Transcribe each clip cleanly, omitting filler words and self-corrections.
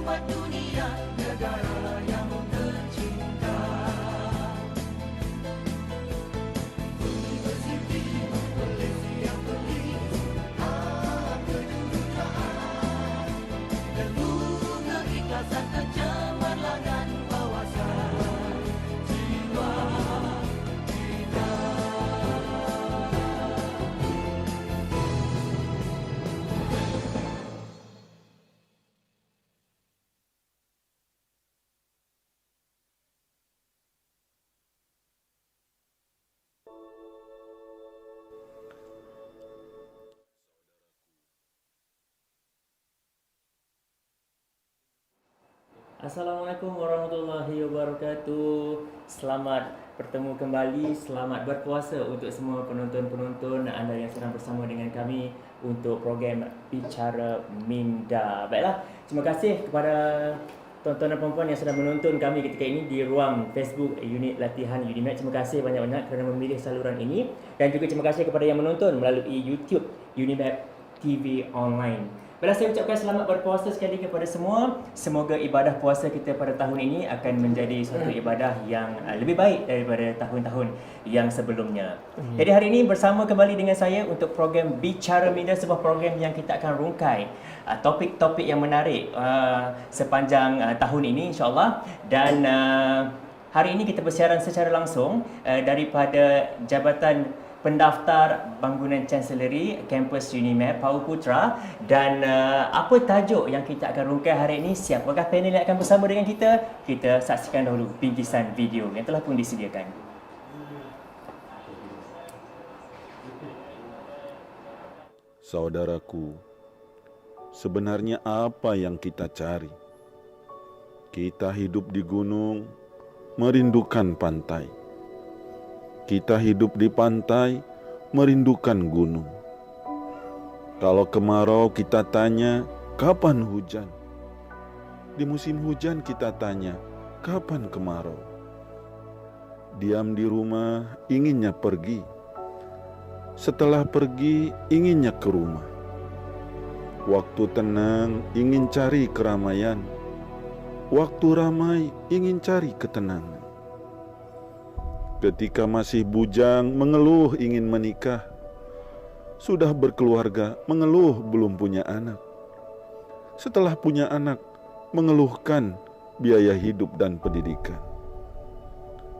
buat dunia negara yang tercinta. Universiti Malaysia Perlis, kejuruteraan, ilmu keikhlasan kecemerlangan wawasan jiwa kita. Assalamualaikum warahmatullahi wabarakatuh. Selamat bertemu kembali, selamat berpuasa untuk semua penonton-penonton anda yang sedang bersama dengan kami untuk program Bicara Minda. Baiklah, terima kasih kepada tuan-tuan dan puan-puan yang sedang menonton kami ketika ini di ruang Facebook unit latihan Unimed. Terima kasih banyak-banyak kerana memilih saluran ini, dan juga terima kasih kepada yang menonton melalui YouTube Unimed TV Online. Baiklah, saya ucapkan selamat berpuasa sekali kepada semua. Semoga ibadah puasa kita pada tahun ini akan menjadi suatu ibadah yang lebih baik daripada tahun-tahun yang sebelumnya. Jadi hari ini bersama kembali dengan saya untuk program Bicara Minda, sebuah program yang kita akan rungkai topik-topik yang menarik sepanjang tahun ini insya-Allah. Dan hari ini kita bersiaran secara langsung daripada Jabatan Pendaftar Bangunan Chancellery Kampus Unimed Paut Putra. Dan apa tajuk yang kita akan rungkai hari ini? Siapakah panel yang akan bersama dengan kita? Kita saksikan dahulu bingkisan video yang telah pun disediakan. Saudaraku, sebenarnya apa yang kita cari? Kita hidup di gunung, merindukan pantai. Kita hidup di pantai, merindukan gunung. Kalau kemarau kita tanya, kapan hujan? Di musim hujan kita tanya, kapan kemarau? Diam di rumah, inginnya pergi. Setelah pergi, inginnya ke rumah. Waktu tenang, ingin cari keramaian. Waktu ramai, ingin cari ketenangan. Ketika masih bujang, mengeluh ingin menikah. Sudah berkeluarga, mengeluh belum punya anak. Setelah punya anak, mengeluhkan biaya hidup dan pendidikan.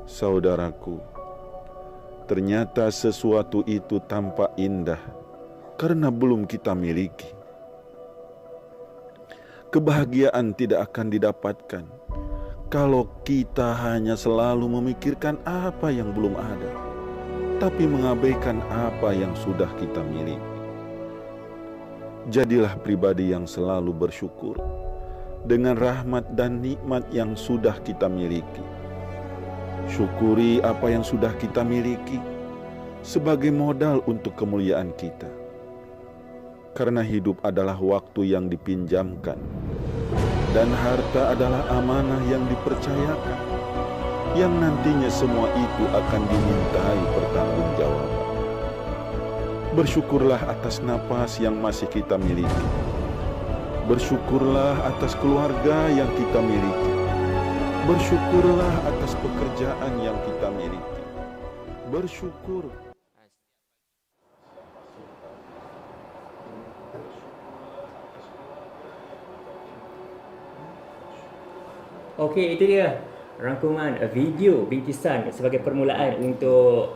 Saudaraku, ternyata sesuatu itu tampak indah karena belum kita miliki. Kebahagiaan tidak akan didapatkan kalau kita hanya selalu memikirkan apa yang belum ada, tapi mengabaikan apa yang sudah kita miliki. Jadilah pribadi yang selalu bersyukur dengan rahmat dan nikmat yang sudah kita miliki. Syukuri apa yang sudah kita miliki sebagai modal untuk kemuliaan kita. Karena hidup adalah waktu yang dipinjamkan, dan harta adalah amanah yang dipercayakan, yang nantinya semua itu akan dimintai pertanggungjawaban. Bersyukurlah atas napas yang masih kita miliki. Bersyukurlah atas keluarga yang kita miliki. Bersyukurlah atas pekerjaan yang kita miliki. Bersyukur. Okey, itu dia rangkuman video bingkisan sebagai permulaan untuk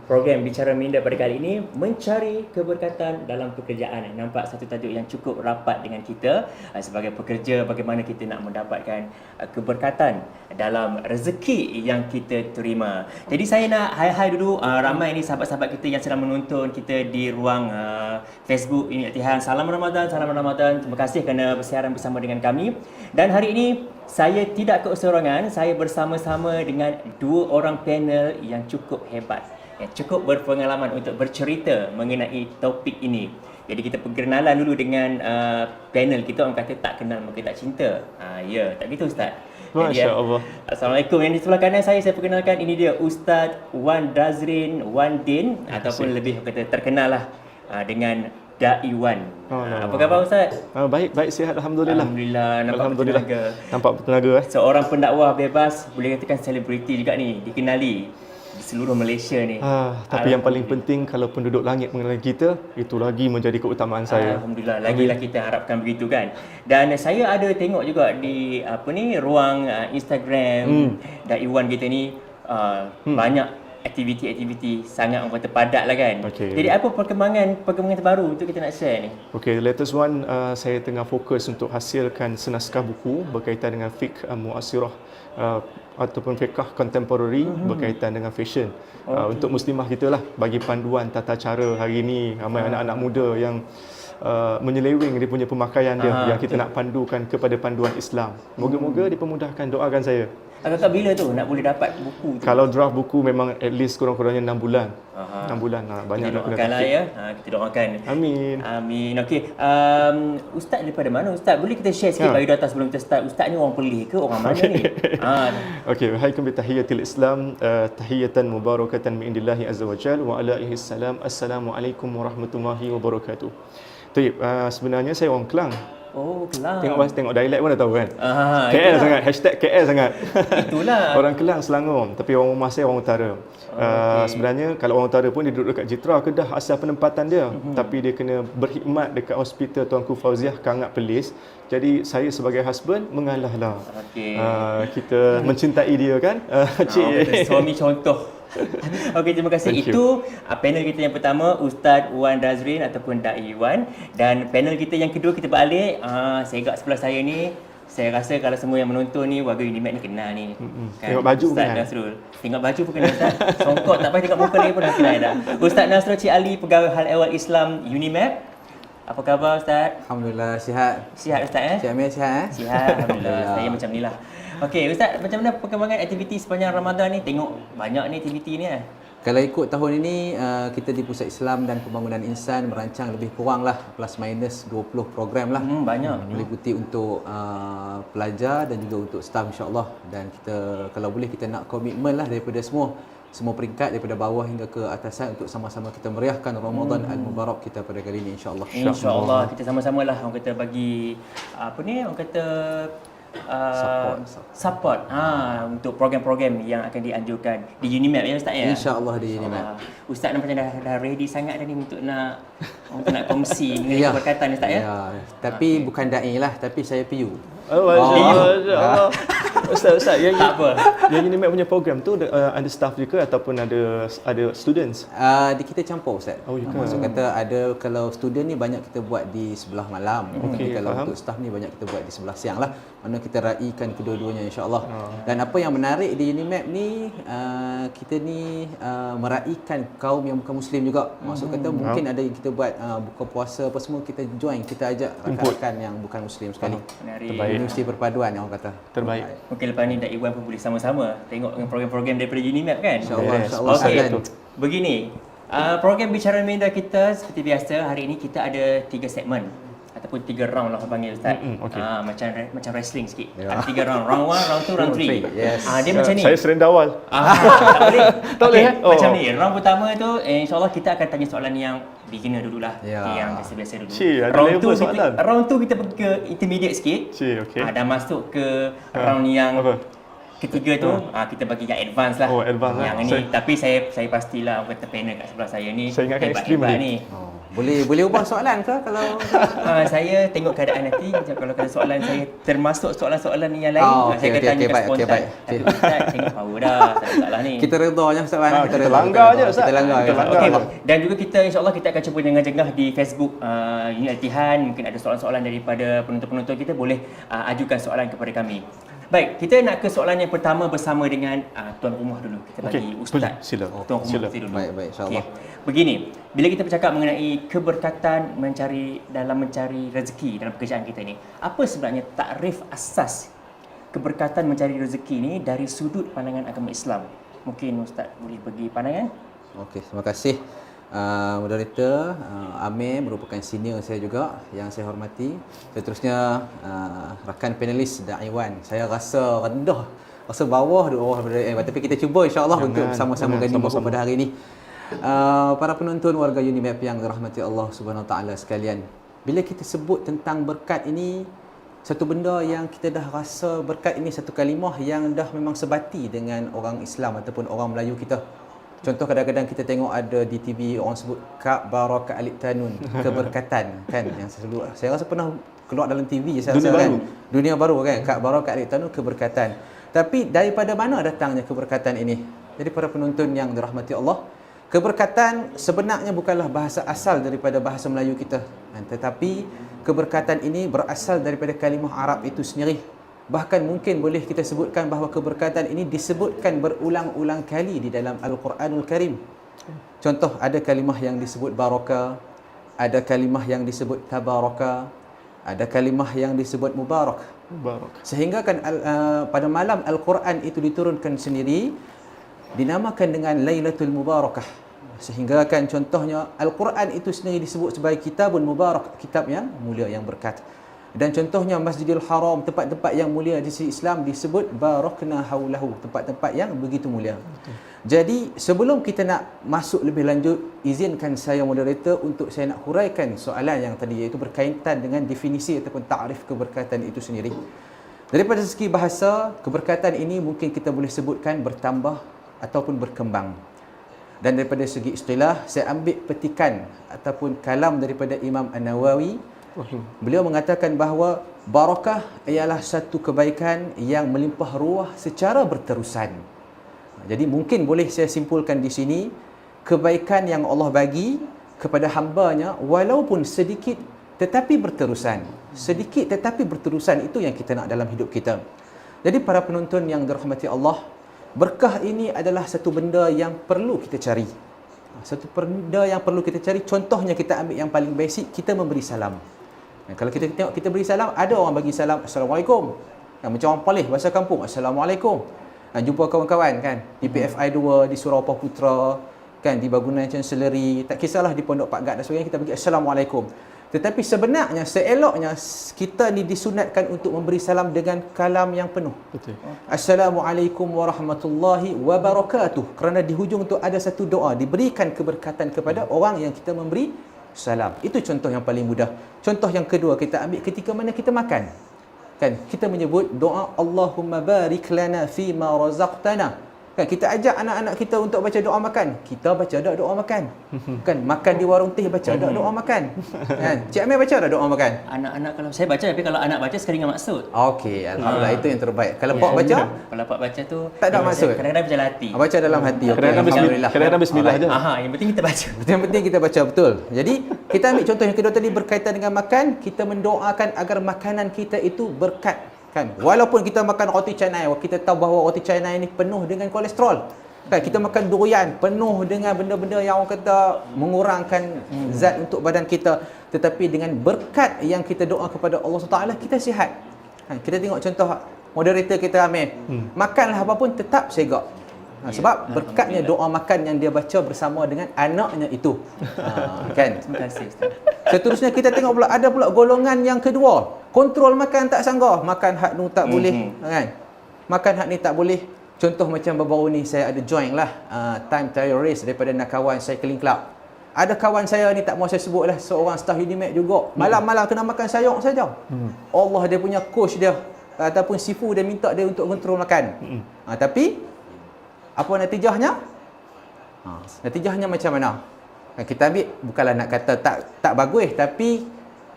program Bicara Minda pada kali ini, mencari keberkatan dalam pekerjaan. Nampak satu tajuk yang cukup rapat dengan kita sebagai pekerja, bagaimana kita nak mendapatkan keberkatan dalam rezeki yang kita terima. Jadi saya nak hai dulu ramai ni sahabat-sahabat kita yang sedang menonton kita di ruang Facebook ini latihan. Salam Ramadan, salam Ramadan. Terima kasih kerana bersiaran bersama dengan kami. Dan hari ini saya tidak keseorangan, saya bersama-sama dengan dua orang panel yang cukup hebat, yang cukup berpengalaman untuk bercerita mengenai topik ini. Jadi kita perkenalan dulu dengan panel kita. Orang kata tak kenal maka tak cinta. Ya, tak begitu Ustaz? Masya Allah. Assalamualaikum. Yang di sebelah kanan saya perkenalkan, ini dia Ustaz Wan Dazrin Wan Din, ataupun lebih kata terkenal lah dengan Dai Wan. Oh, no. Apa khabar Ustaz? Baik, sihat alhamdulillah. Alhamdulillah, nampak Alhamdulillah. bertenaga. Nampak bertenaga Seorang pendakwah bebas, boleh katakan selebriti juga ni, dikenali di seluruh Malaysia ni. Tapi yang paling penting kalau penduduk langit mengenali kita, itu lagi menjadi keutamaan saya. Alhamdulillah, lagilah kita harapkan begitu kan. Dan saya ada tengok juga di ruang Instagram Dai Wan kita ni banyak aktiviti-aktiviti sangat orang kata padat lah kan. Okey. Jadi apa perkembangan terbaru untuk kita nak share ni? Okey, latest one saya tengah fokus untuk hasilkan senaskah buku berkaitan dengan fiqh muasirah ataupun fiqh contemporary berkaitan dengan fashion. Untuk muslimah kita lah, bagi panduan tata cara hari ini ramai anak-anak muda yang menyeleweng dia punya pemakaian dia yang kita nak pandukan kepada panduan Islam. Moga-moga dipermudahkan, doakan saya. Agak-agak bila tu nak boleh dapat buku tu? Kalau draft buku memang at least kurang-kurangnya 6 bulan. 6 bulan banyak kita nak kena doakanlah fikir. ya. Kita doakan. Amin. Amin. Okey. Ustaz daripada mana Ustaz? Boleh kita share sikit biodata sebelum kita start. Ustaz ni orang Perlis ke orang mana ni? Okey, wahaikum bi tahiyatil Islam, tahiyatan mubarakatan min indillahi azza wajal wa ala alihi salam. Assalamualaikum warahmatullahi wabarakatuh. Sebenarnya saya orang Kelang. Oh, Kelang. Tengok dialek pun dah tahu kan. KL itulah. sangat, hashtag KL sangat. Itulah. Orang Kelang, Selangor, tapi orang rumah saya orang utara. Sebenarnya kalau orang utara pun dia duduk dekat Jitra, Kedah asal penempatan dia. Tapi dia kena berkhidmat dekat hospital Tuanku Fauziah Kangat Perlis. Jadi saya sebagai husband mengalahlah. Kita mencintai dia kan. Cik. Suami contoh. Okey, terima kasih. Itu panel kita yang pertama, Ustaz Wan Razrin ataupun Dai Wan. Dan panel kita yang kedua kita balik. Saya agak sebelah saya ni, saya rasa kalau semua yang menonton ni warga Unimap ni kenal ni. Kan? Tengok baju Ustaz kan? Nasrul. Tengok baju pun kenal Ustaz. Songkok tak payah tengok muka lagi pun dah kenal dah. Ustaz Nasrul Cik Ali, pegawai hal ehwal Islam Unimap. Apa khabar Ustaz? Alhamdulillah sihat. Sihat Ustaz Cik Amir sihat Sihat, Alhamdulillah. Saya macam ni lah. Okey, Ustaz, macam mana perkembangan aktiviti sepanjang Ramadan ni? Tengok banyak ni aktiviti ni Kalau ikut tahun ini, kita di Pusat Islam dan Pembangunan Insan merancang lebih kurang lah plus minus 20 program lah. Banyak. Meliputi untuk pelajar dan juga untuk staf insya-Allah. Dan kita kalau boleh kita nak komitmen lah daripada semua peringkat daripada bawah hingga ke atasan untuk sama-sama kita meriahkan Ramadan Al-Mubarak kita pada kali ini insya-Allah. InsyaAllah kita sama-sama lah orang kata bagi orang kata support untuk program-program yang akan dianjurkan di Unimap ya Ustaz ya. InsyaAllah di Unimap. Ustaz nampaknya dah ready sangat dah ni untuk nak kongsi mengenai keberkatan Ustaz ya. Tapi bukan dai lah, tapi saya PU. Allah. Ustaz, yang Tak apa. Yang Unimap punya program tu ada staff juga ataupun ada students? Kita campur Ustaz. Oh, ya ke? Maksud kata ada kalau student ni banyak kita buat di sebelah malam. Tapi kalau untuk staff ni banyak kita buat di sebelah siang lah. Mana kita raikan kedua-duanya insya-Allah. Dan apa yang menarik di Unimap ni kita ni meraikan kaum yang bukan muslim juga. Maksud kata mungkin ada yang kita buat buka puasa apa semua kita join, kita ajak rakan-rakan yang bukan muslim sekali. Menarik. Universiti perpaduan yang orang kata. Terbaik. Mungkin lepas ni Dai Wan pun boleh sama-sama tengok dengan program-program daripada Unimap kan. InsyaAllah. Okey. Begini, program bicara minda kita seperti biasa hari ini kita ada 3 segmen ataupun 3 round lah orang panggil Ustaz. Macam wrestling sikit. Ada 3 round. Round 1, round 2, round 3. Yes. Dia macam ni. Saya serenda awal. Tak boleh. Tak boleh, Macam ni. Round pertama tu insya-Allah kita akan tanya soalan yang beginner dululah. Yang biasa-biasa dulu. Ada level soalan. Round 2 kita pergi ke intermediate sikit. Okey. Dah masuk ke round yang ketiga tu kita bagi yang advance lah. Advance yang lah. ni tapi saya pastilah orang kata panel kat sebelah saya ni Saya ingatkan ekstrim ni. Boleh ubah soalan ke kalau saya tengok keadaan nanti macam kalau soalan saya termasuk soalan-soalan yang lain saya akan tanya kat spontan. Tapi Ustaz tengok power dah, tak ada salah ni. kita redha je Ustaz Wan. Kita langgar je Ustaz. Kita langgar. Okey. Dan juga kita insya-Allah kita akan cuba jengah-jengah di Facebook Unit Altihan. Mungkin ada soalan-soalan daripada penonton-penonton kita, boleh ajukan soalan kepada kami. Baik, kita nak ke soalan yang pertama bersama dengan tuan rumah dulu. Kita bagi Ustaz. Sila. Tuan rumah kita dulu. Baik, insya-Allah. Begini, bila kita bercakap mengenai keberkatan dalam mencari rezeki dalam pekerjaan kita ni, apa sebenarnya takrif asas keberkatan mencari rezeki ni dari sudut pandangan agama Islam? Mungkin Ustaz boleh bagi pandangan? Okey, terima kasih. Moderator Amir merupakan senior saya juga yang saya hormati. Seterusnya rakan panelis Dai Wan. Saya rasa rendah, rasa bawah tapi kita cuba insya-Allah untuk sama-sama gani buku pada hari ini. Para penonton warga Unimap yang dirahmati Allah Subhanahu Wa Taala sekalian, bila kita sebut tentang berkat ini, satu benda yang kita dah rasa berkat ini satu kalimah yang dah memang sebati dengan orang Islam ataupun orang Melayu kita. Contoh kadang-kadang kita tengok ada di TV orang sebut Kak Baraka Alif Tanun, keberkatan kan, yang saya rasa pernah keluar dalam TV saya rasa kan. Dunia baru kan, Kak Baraka Alif Tanun, keberkatan. Tapi daripada mana datangnya keberkatan ini? Jadi para penonton yang dirahmati Allah, keberkatan sebenarnya bukanlah bahasa asal daripada bahasa Melayu kita, tetapi keberkatan ini berasal daripada kalimah Arab itu sendiri. Bahkan mungkin boleh kita sebutkan bahawa keberkatan ini disebutkan berulang-ulang kali di dalam Al-Quranul Karim. Contoh, ada kalimah yang disebut baraka, ada kalimah yang disebut tabaraka, ada kalimah yang disebut mubarak. Sehingga kan pada malam Al-Quran itu diturunkan sendiri, dinamakan dengan Lailatul Mubarakah. Sehingga kan contohnya Al-Quran itu sendiri disebut sebagai kitabun mubarak, kitab yang mulia, yang berkat. Dan contohnya Masjidil Haram, tempat-tempat yang mulia di sisi Islam disebut barakna haulahu, tempat-tempat yang begitu mulia. Jadi sebelum kita nak masuk lebih lanjut, izinkan saya moderator untuk saya nak huraikan soalan yang tadi, iaitu berkaitan dengan definisi ataupun takrif keberkatan itu sendiri. Daripada segi bahasa, keberkatan ini mungkin kita boleh sebutkan bertambah ataupun berkembang. Dan daripada segi istilah, saya ambil petikan ataupun kalam daripada Imam An-Nawawi. Beliau mengatakan bahawa barakah ialah satu kebaikan yang melimpah ruah secara berterusan. Jadi mungkin boleh saya simpulkan di sini, kebaikan yang Allah bagi kepada hamba-Nya walaupun sedikit tetapi berterusan. Sedikit tetapi berterusan, itu yang kita nak dalam hidup kita. Jadi para penonton yang dirahmati Allah, berkah ini adalah satu benda yang perlu kita cari. Satu benda yang perlu kita cari. Contohnya kita ambil yang paling basic, kita memberi salam. Kalau kita tengok kita beri salam, ada orang bagi salam Assalamualaikum. Macam orang Palih bahasa kampung, Assalamualaikum. Jumpa kawan-kawan kan di PFI 2, di Surau Pah Putra kan, di bangunan Chancellery, tak kisahlah di Pondok Pak Gad dan sebagainya, kita bagi Assalamualaikum. Tetapi sebenarnya seeloknya kita ni disunatkan untuk memberi salam dengan kalam yang penuh. Betul. Assalamualaikum warahmatullahi wabarakatuh. Kerana di hujung tu ada satu doa, diberikan keberkatan kepada orang yang kita memberi salam. Itu contoh yang paling mudah. Contoh yang kedua kita ambil ketika mana kita makan. Kan kita menyebut doa Allahumma barik lana fi ma razaqtana. Kan kita ajak anak-anak kita untuk baca doa makan. Kita baca dak doa makan. Kan makan di warung teh baca dak doa makan. Kan Cik Amir baca dak doa makan? Anak-anak kalau saya baca, tapi kalau anak baca sekali dengan maksud. Okey, alhamdulillah, itu yang terbaik. Kalau Pak baca? Kalau Pak baca tu tak ada maksud. Kadang-kadang baca hati. Baca dalam hati. Okey, alhamdulillah. Kadang-kadang bismillah aja. Yang penting kita baca. Yang penting kita baca, betul. Jadi kita ambil contoh yang kedua tadi berkaitan dengan makan, kita mendoakan agar makanan kita itu berkat. Kan? Walaupun kita makan roti canai, kita tahu bahawa roti canai ini penuh dengan kolesterol. Kan? Kita makan durian, penuh dengan benda-benda yang orang kata mengurangkan zat untuk badan kita. Tetapi dengan berkat yang kita doa kepada Allah SWT, kita sihat. Kan? Kita tengok contoh moderator kita Amir. Makanlah apapun tetap segak. Sebab berkatnya doa makan yang dia baca bersama dengan anaknya itu. Kan? Terima kasih Ustaz. Seterusnya kita tengok pula ada pula golongan yang kedua, kontrol makan tak sanggah, makan hak nu tak boleh kan. Makan hak ni tak boleh. Contoh macam baru-baru ni saya ada join lah time trial race daripada Nakawan Cycling Club. Ada kawan saya ni, tak mau saya sebut lah, seorang staff Unimap juga. Malam-malam kena makan sayur saja. Allah dia punya coach dia ataupun sifu dia minta dia untuk kontrol makan. Tapi apa natijahnya? Natijahnya macam mana? Kita ambil, bukanlah nak kata tak bagus, tapi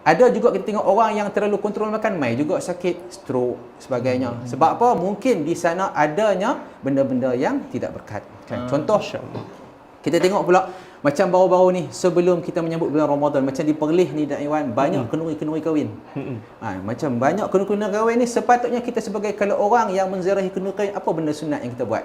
ada juga kita tengok orang yang terlalu kontrol makan, mai juga sakit stroke sebagainya. Sebab apa? Mungkin di sana adanya benda-benda yang tidak berkat. Contoh, kita tengok pula macam baru-baru ni sebelum kita menyambut bulan Ramadan, macam di Perlis ni Dak Iwan, banyak kenuri-kenuri kahwin. Macam banyak kenuri-kenuri kahwin ni, sepatutnya kita sebagai kalau orang yang menziarahi kenuri kahwin, apa benda sunat yang kita buat?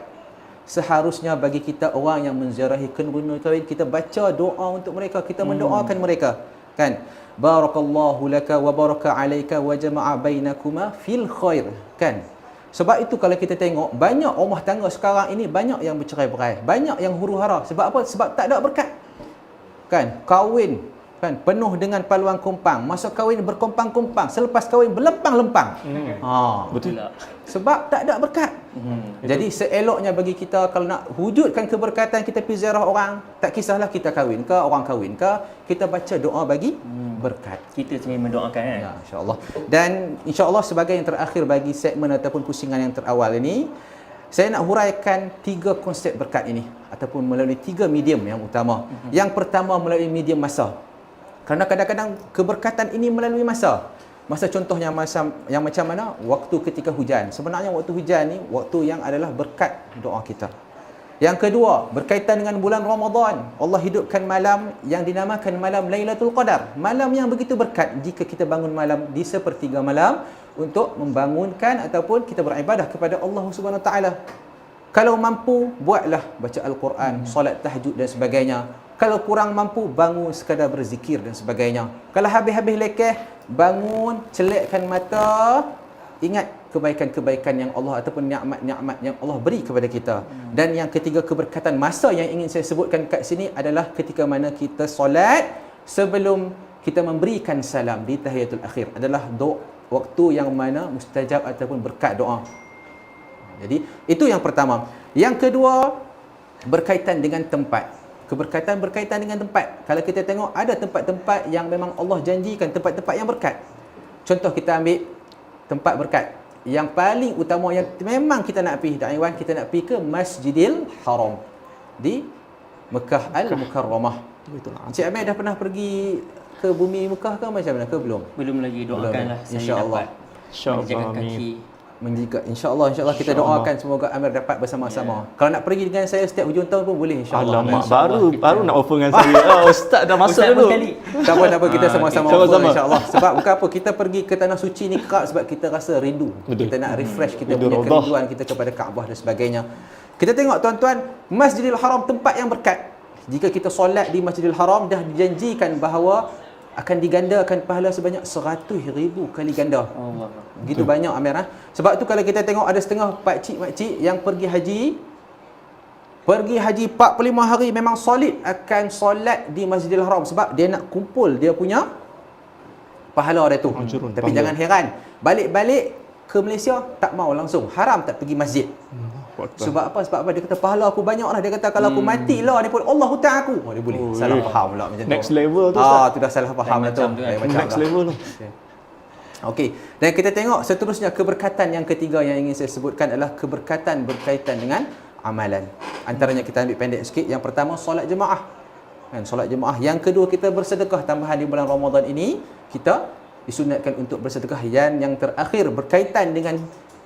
Seharusnya bagi kita orang yang menziarahi kenuri kahwin, kita baca doa untuk mereka, kita mendoakan mereka. Kan? Barakallahu laka wa baraka alayka wa jama'a bainakuma fil khair. Kan? Sebab itu kalau kita tengok banyak rumah tangga sekarang ini banyak yang bercerai-berai, banyak yang huru-hara. Sebab apa? Sebab tak ada berkat. Kan? Kahwin kan penuh dengan paluan kumpang. Masa kahwin berkumpang-kumpang, selepas kahwin berlempang-lempang. Betul. Sebab tak ada berkat. Jadi seeloknya bagi kita kalau nak wujudkan keberkatan, kita pergi ziarah orang, tak kisahlah kita kahwin ke, orang kahwin ke, kita baca doa bagi berkat. Kita sendiri mendoakan kan. Ya, insya-Allah. Dan insya-Allah sebagai yang terakhir bagi segmen ataupun pusingan yang terawal ini, saya nak huraikan 3 konsep berkat ini ataupun melalui 3 medium yang utama. Yang pertama melalui medium masa. Kerana kadang-kadang keberkatan ini melalui masa. Masa contohnya masa yang macam mana? Waktu ketika hujan. Sebenarnya waktu hujan ni waktu yang adalah berkat doa kita. Yang kedua, berkaitan dengan bulan Ramadan. Allah hidupkan malam yang dinamakan malam Lailatul Qadar. Malam yang begitu berkat jika kita bangun malam di sepertiga malam untuk membangunkan ataupun kita beribadah kepada Allah Subhanahu Wa Taala. Kalau mampu, buatlah baca Al-Quran, solat tahajud dan sebagainya. Kalau kurang mampu, bangun sekadar berzikir dan sebagainya. Kalau habis-habis lekeh, bangun, celikkan mata, ingat kebaikan-kebaikan yang Allah ataupun nikmat-nikmat yang Allah beri kepada kita. Dan yang ketiga, keberkatan masa yang ingin saya sebutkan kat sini adalah ketika mana kita solat sebelum kita memberikan salam di tahiyatul akhir. Adalah waktu yang mana mustajab ataupun berkat doa. Jadi itu yang pertama. Yang kedua, berkaitan dengan tempat. Keberkatan berkaitan dengan tempat. Kalau kita tengok ada tempat-tempat yang memang Allah janjikan, tempat-tempat yang berkat. Contoh kita ambil tempat berkat. Yang paling utama yang memang kita nak pergi, Daiwan, kita nak pergi ke Masjidil Haram di Mekah Al-Mukarramah. Betul. Encik Amir dah pernah pergi ke bumi Mekah ke macam mana ke belum? Belum lagi, doakanlah saya insya-Allah. dapat menjaga kaki. InsyaAllah kita doakan semoga Amir dapat bersama-sama. Kalau nak pergi dengan saya setiap hujung tahun pun boleh insya-Allah. Alamak, baru nak offer dengan saya. Ustaz dah masuk dulu. Tak apa kita sama-sama insya-Allah. Sebab bukan apa, kita pergi ke tanah suci ni kerap sebab kita rasa rindu. Kita nak refresh kita punya kerinduan kita kepada Kaabah dan sebagainya. Kita tengok tuan-tuan, Masjidil Haram tempat yang berkat. Jika kita solat di Masjidil Haram dah dijanjikan bahawa akan digandakan pahala sebanyak 100,000 kali ganda. Allah. Begitu banyak Amir. Sebab tu kalau kita tengok ada setengah pakcik-makcik yang pergi haji 45 hari memang solid akan solat di Masjidil Haram sebab dia nak kumpul dia punya pahala dia tu. Tapi jangan heran, balik-balik ke Malaysia tak mau langsung, haram tak pergi masjid. Sebab apa? Dia kata pahala aku banyak lah. Dia kata kalau aku mati lah ni pun Allah hutang aku. Dia boleh salah faham pula macam tu. Next level tu. Tu dah salah faham lah tu. Next level tu. Okey. Dan kita tengok seterusnya keberkatan yang ketiga yang ingin saya sebutkan adalah keberkatan berkaitan dengan amalan. Antaranya kita ambil pendek sikit. Yang pertama solat jemaah. Solat jemaah. Yang kedua kita bersedekah tambahan di bulan Ramadan ini. Kita disunatkan untuk bersedekah. Yang terakhir berkaitan dengan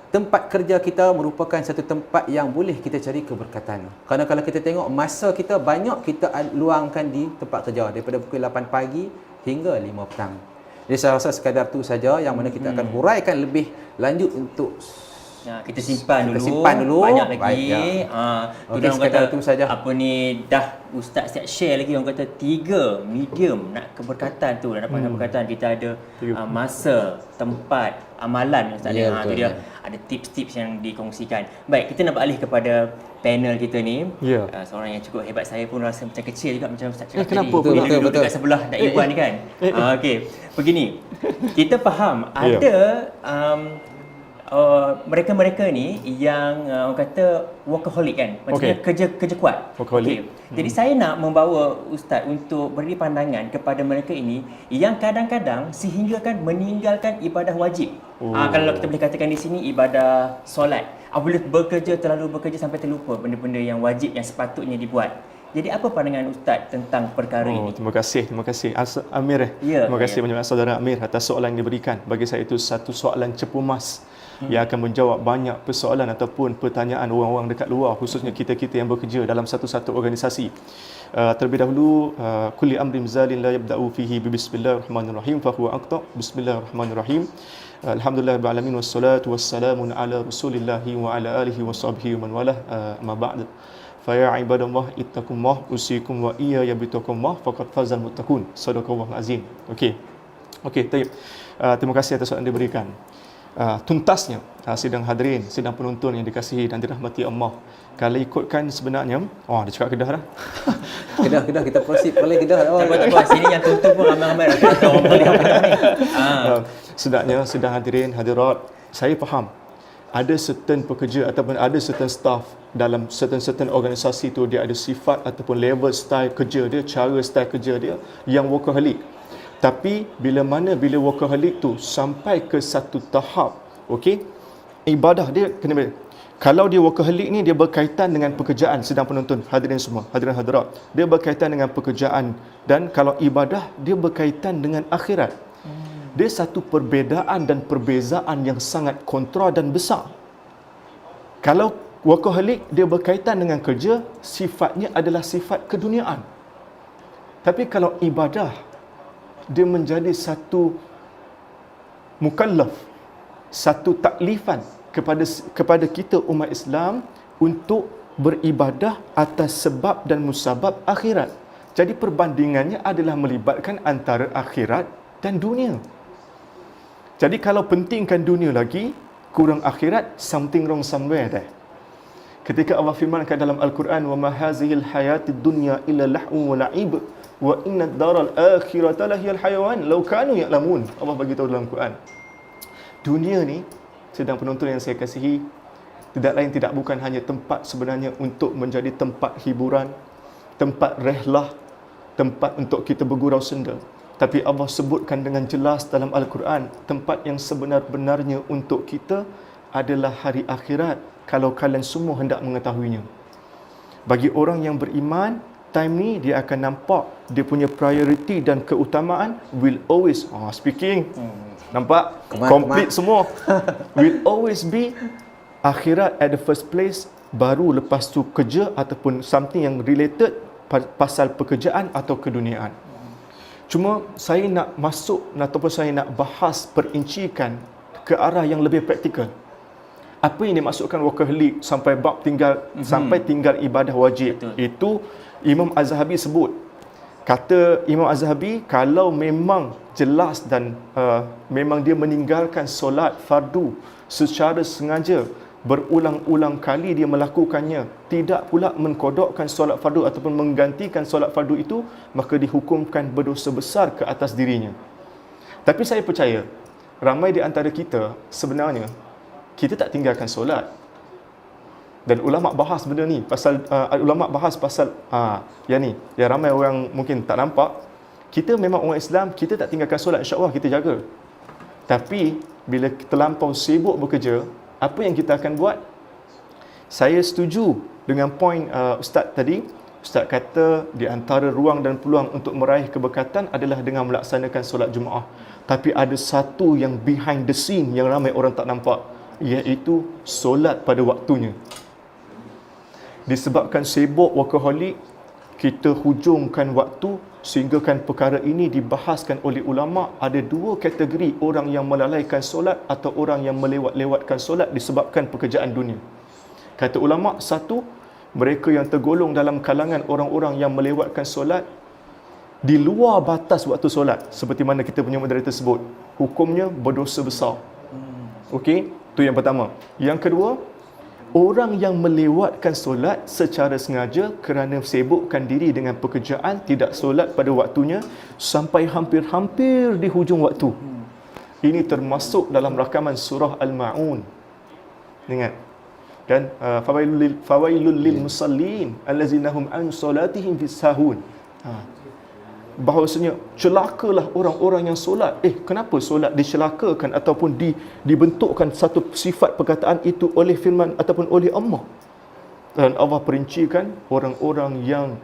tempat kerja kita merupakan satu tempat yang boleh kita cari keberkatan. Kerana kalau kita tengok masa kita banyak kita luangkan di tempat kerja daripada pukul 8 pagi hingga 5 petang. Jadi saya rasa sekadar tu saja yang mana kita akan huraikan lebih lanjut untuk kita simpan dulu. Banyak lagi. Okey, sekadar tu saja. Apa ni dah Ustaz siap share lagi, orang kata 3 medium nak keberkatan tu. Nak dapat keberkatan kita ada masa, tempat, amalan Ustaz. Tu dia ada tips-tips yang dikongsikan. Baik, kita nak beralih kepada panel kita ni. Seorang yang cukup hebat, saya pun rasa macam kecil juga macam Ustaz cakap tadi. Kenapa? Betul. Dekat sebelah Dak Iwan ni kan. Okey, begini. Kita faham ada mereka-mereka ni yang orang kata workaholic kan, maksudnya kerja kuat. Jadi saya nak membawa Ustaz untuk beri pandangan kepada mereka ini yang kadang-kadang sehinggakan meninggalkan ibadah wajib. Kalau kita boleh katakan di sini ibadah solat. Boleh terlalu bekerja sampai terlupa benda-benda yang wajib yang sepatutnya dibuat. Jadi apa pandangan Ustaz tentang perkara ini? Terima kasih Amir. Terima kasih banyak saudara Amir atas soalan yang diberikan. Bagi saya itu satu soalan cepu emas yang akan menjawab banyak persoalan ataupun pertanyaan orang-orang dekat luar, khususnya kita-kita yang bekerja dalam satu-satu organisasi. Terlebih dahulu, kulli amrin zalin la yabda'u fihi bismillahirrahmanirrahim fa huwa aqta. Bismillahirrahmanirrahim. Alhamdulillahirabbil alamin wassalatu wassalamu ala rasulillah wa ala alihi washabbihi wa man walah. Ma ba'd. Fa ya ibadallah ittaqullah usikum wa iyaya bittaqullah faqad fazal muttaqun. Sadaqallahul azim. Okey, baik. Terima kasih atas soalan yang diberikan. Tuntasnya sidang hadirin, sidang penonton yang dikasihi dan dirahmati Allah. Kalau ikutkan sebenarnya, dia cakap Kedah dah. Kedah kita proceed boleh Kedah. Tak sini yang tonton pun ramai-ramai orang boleh apa ni. Sedangnya sidang hadirin hadirat, saya faham ada certain pekerja ataupun ada certain staff dalam certain organisasi tu, dia ada sifat ataupun level style kerja dia, cara style kerja dia yang workaholic. Tapi bila workaholic tu sampai ke satu tahap, okey, ibadah dia kena. Kalau dia workaholic ni, dia berkaitan dengan pekerjaan. Sedang penonton, hadirin semua, hadirin hadirat, dia berkaitan dengan pekerjaan. Dan kalau ibadah, dia berkaitan dengan akhirat. Dia satu perbezaan dan perbezaan yang sangat kontra dan besar. Kalau workaholic, dia berkaitan dengan kerja, sifatnya adalah sifat keduniaan. Tapi kalau ibadah, dia menjadi satu mukallaf, satu taklifan kepada kita umat Islam untuk beribadah atas sebab dan musabab akhirat. Jadi perbandingannya adalah melibatkan antara akhirat dan dunia. Jadi kalau pentingkan dunia lagi, kurang akhirat, something wrong somewhere there. Ketika Allah firmankan dalam Al-Quran, wa ma hazihil hayatid dunya illa lah'un wa la'ib wa inna ad-daral akhirata lahiyal hayawan law kanu ya'lamun. Allah bagi tahu dalam Quran. Dunia ni, sedang penonton yang saya kasihi, tidak lain tidak bukan hanya tempat sebenarnya untuk menjadi tempat hiburan, tempat rehlah, tempat untuk kita bergurau senda. Tapi Allah sebutkan dengan jelas dalam Al-Quran, tempat yang sebenar-benarnya untuk kita adalah hari akhirat, kalau kalian semua hendak mengetahuinya. Bagi orang yang beriman, time ni dia akan nampak dia punya priority dan keutamaan will always, nampak? Complete semua. Will always be akhirat at the first place, baru lepas tu kerja ataupun something yang related pasal pekerjaan atau keduniaan. Cuma saya nak masuk ataupun saya nak bahas perincikan ke arah yang lebih praktikal. Apa yang dimaksudkan workaholic sampai bab sampai tinggal ibadah wajib. Betul. Itu Imam Az-Zahabi sebut. Kata Imam Az-Zahabi, kalau memang jelas dan memang dia meninggalkan solat fardu secara sengaja, berulang-ulang kali dia melakukannya, tidak pula mengkodokkan solat fardu ataupun menggantikan solat fardu itu, maka dihukumkan berdosa besar ke atas dirinya. Tapi saya percaya, ramai di antara kita sebenarnya, kita tak tinggalkan solat. Dan ulama bahas benda ni, yang ni, yang ramai orang mungkin tak nampak. Kita memang orang Islam, kita tak tinggalkan solat, insya-Allah kita jaga. Tapi bila terlampau sibuk bekerja, apa yang kita akan buat? Saya setuju dengan poin Ustaz tadi. Ustaz kata di antara ruang dan peluang untuk meraih keberkatan adalah dengan melaksanakan solat Jumaat. Tapi ada satu yang behind the scene yang ramai orang tak nampak, iaitu solat pada waktunya. Disebabkan sibuk workaholic, kita hujungkan waktu, sehinggakan perkara ini dibahaskan oleh ulama. Ada dua kategori orang yang melalaikan solat atau orang yang melewat-lewatkan solat disebabkan pekerjaan dunia. Kata ulama, satu, mereka yang tergolong dalam kalangan orang-orang yang melewatkan solat di luar batas waktu solat, seperti mana kita punya moderator sebut, hukumnya berdosa besar. Okey, itu yang pertama. Yang kedua, orang yang melewatkan solat secara sengaja kerana sibukkan diri dengan pekerjaan, tidak solat pada waktunya sampai hampir-hampir di hujung waktu. Ini termasuk dalam rakaman surah Al-Ma'un. Ingat kan, fawailul lil musallin allazina hum an salatihim fisahun. Bahawasanya celakalah orang-orang yang solat. Kenapa solat dicelakakan ataupun dibentukkan satu sifat perkataan itu oleh firman ataupun oleh Allah? Dan Allah perincikan orang-orang yang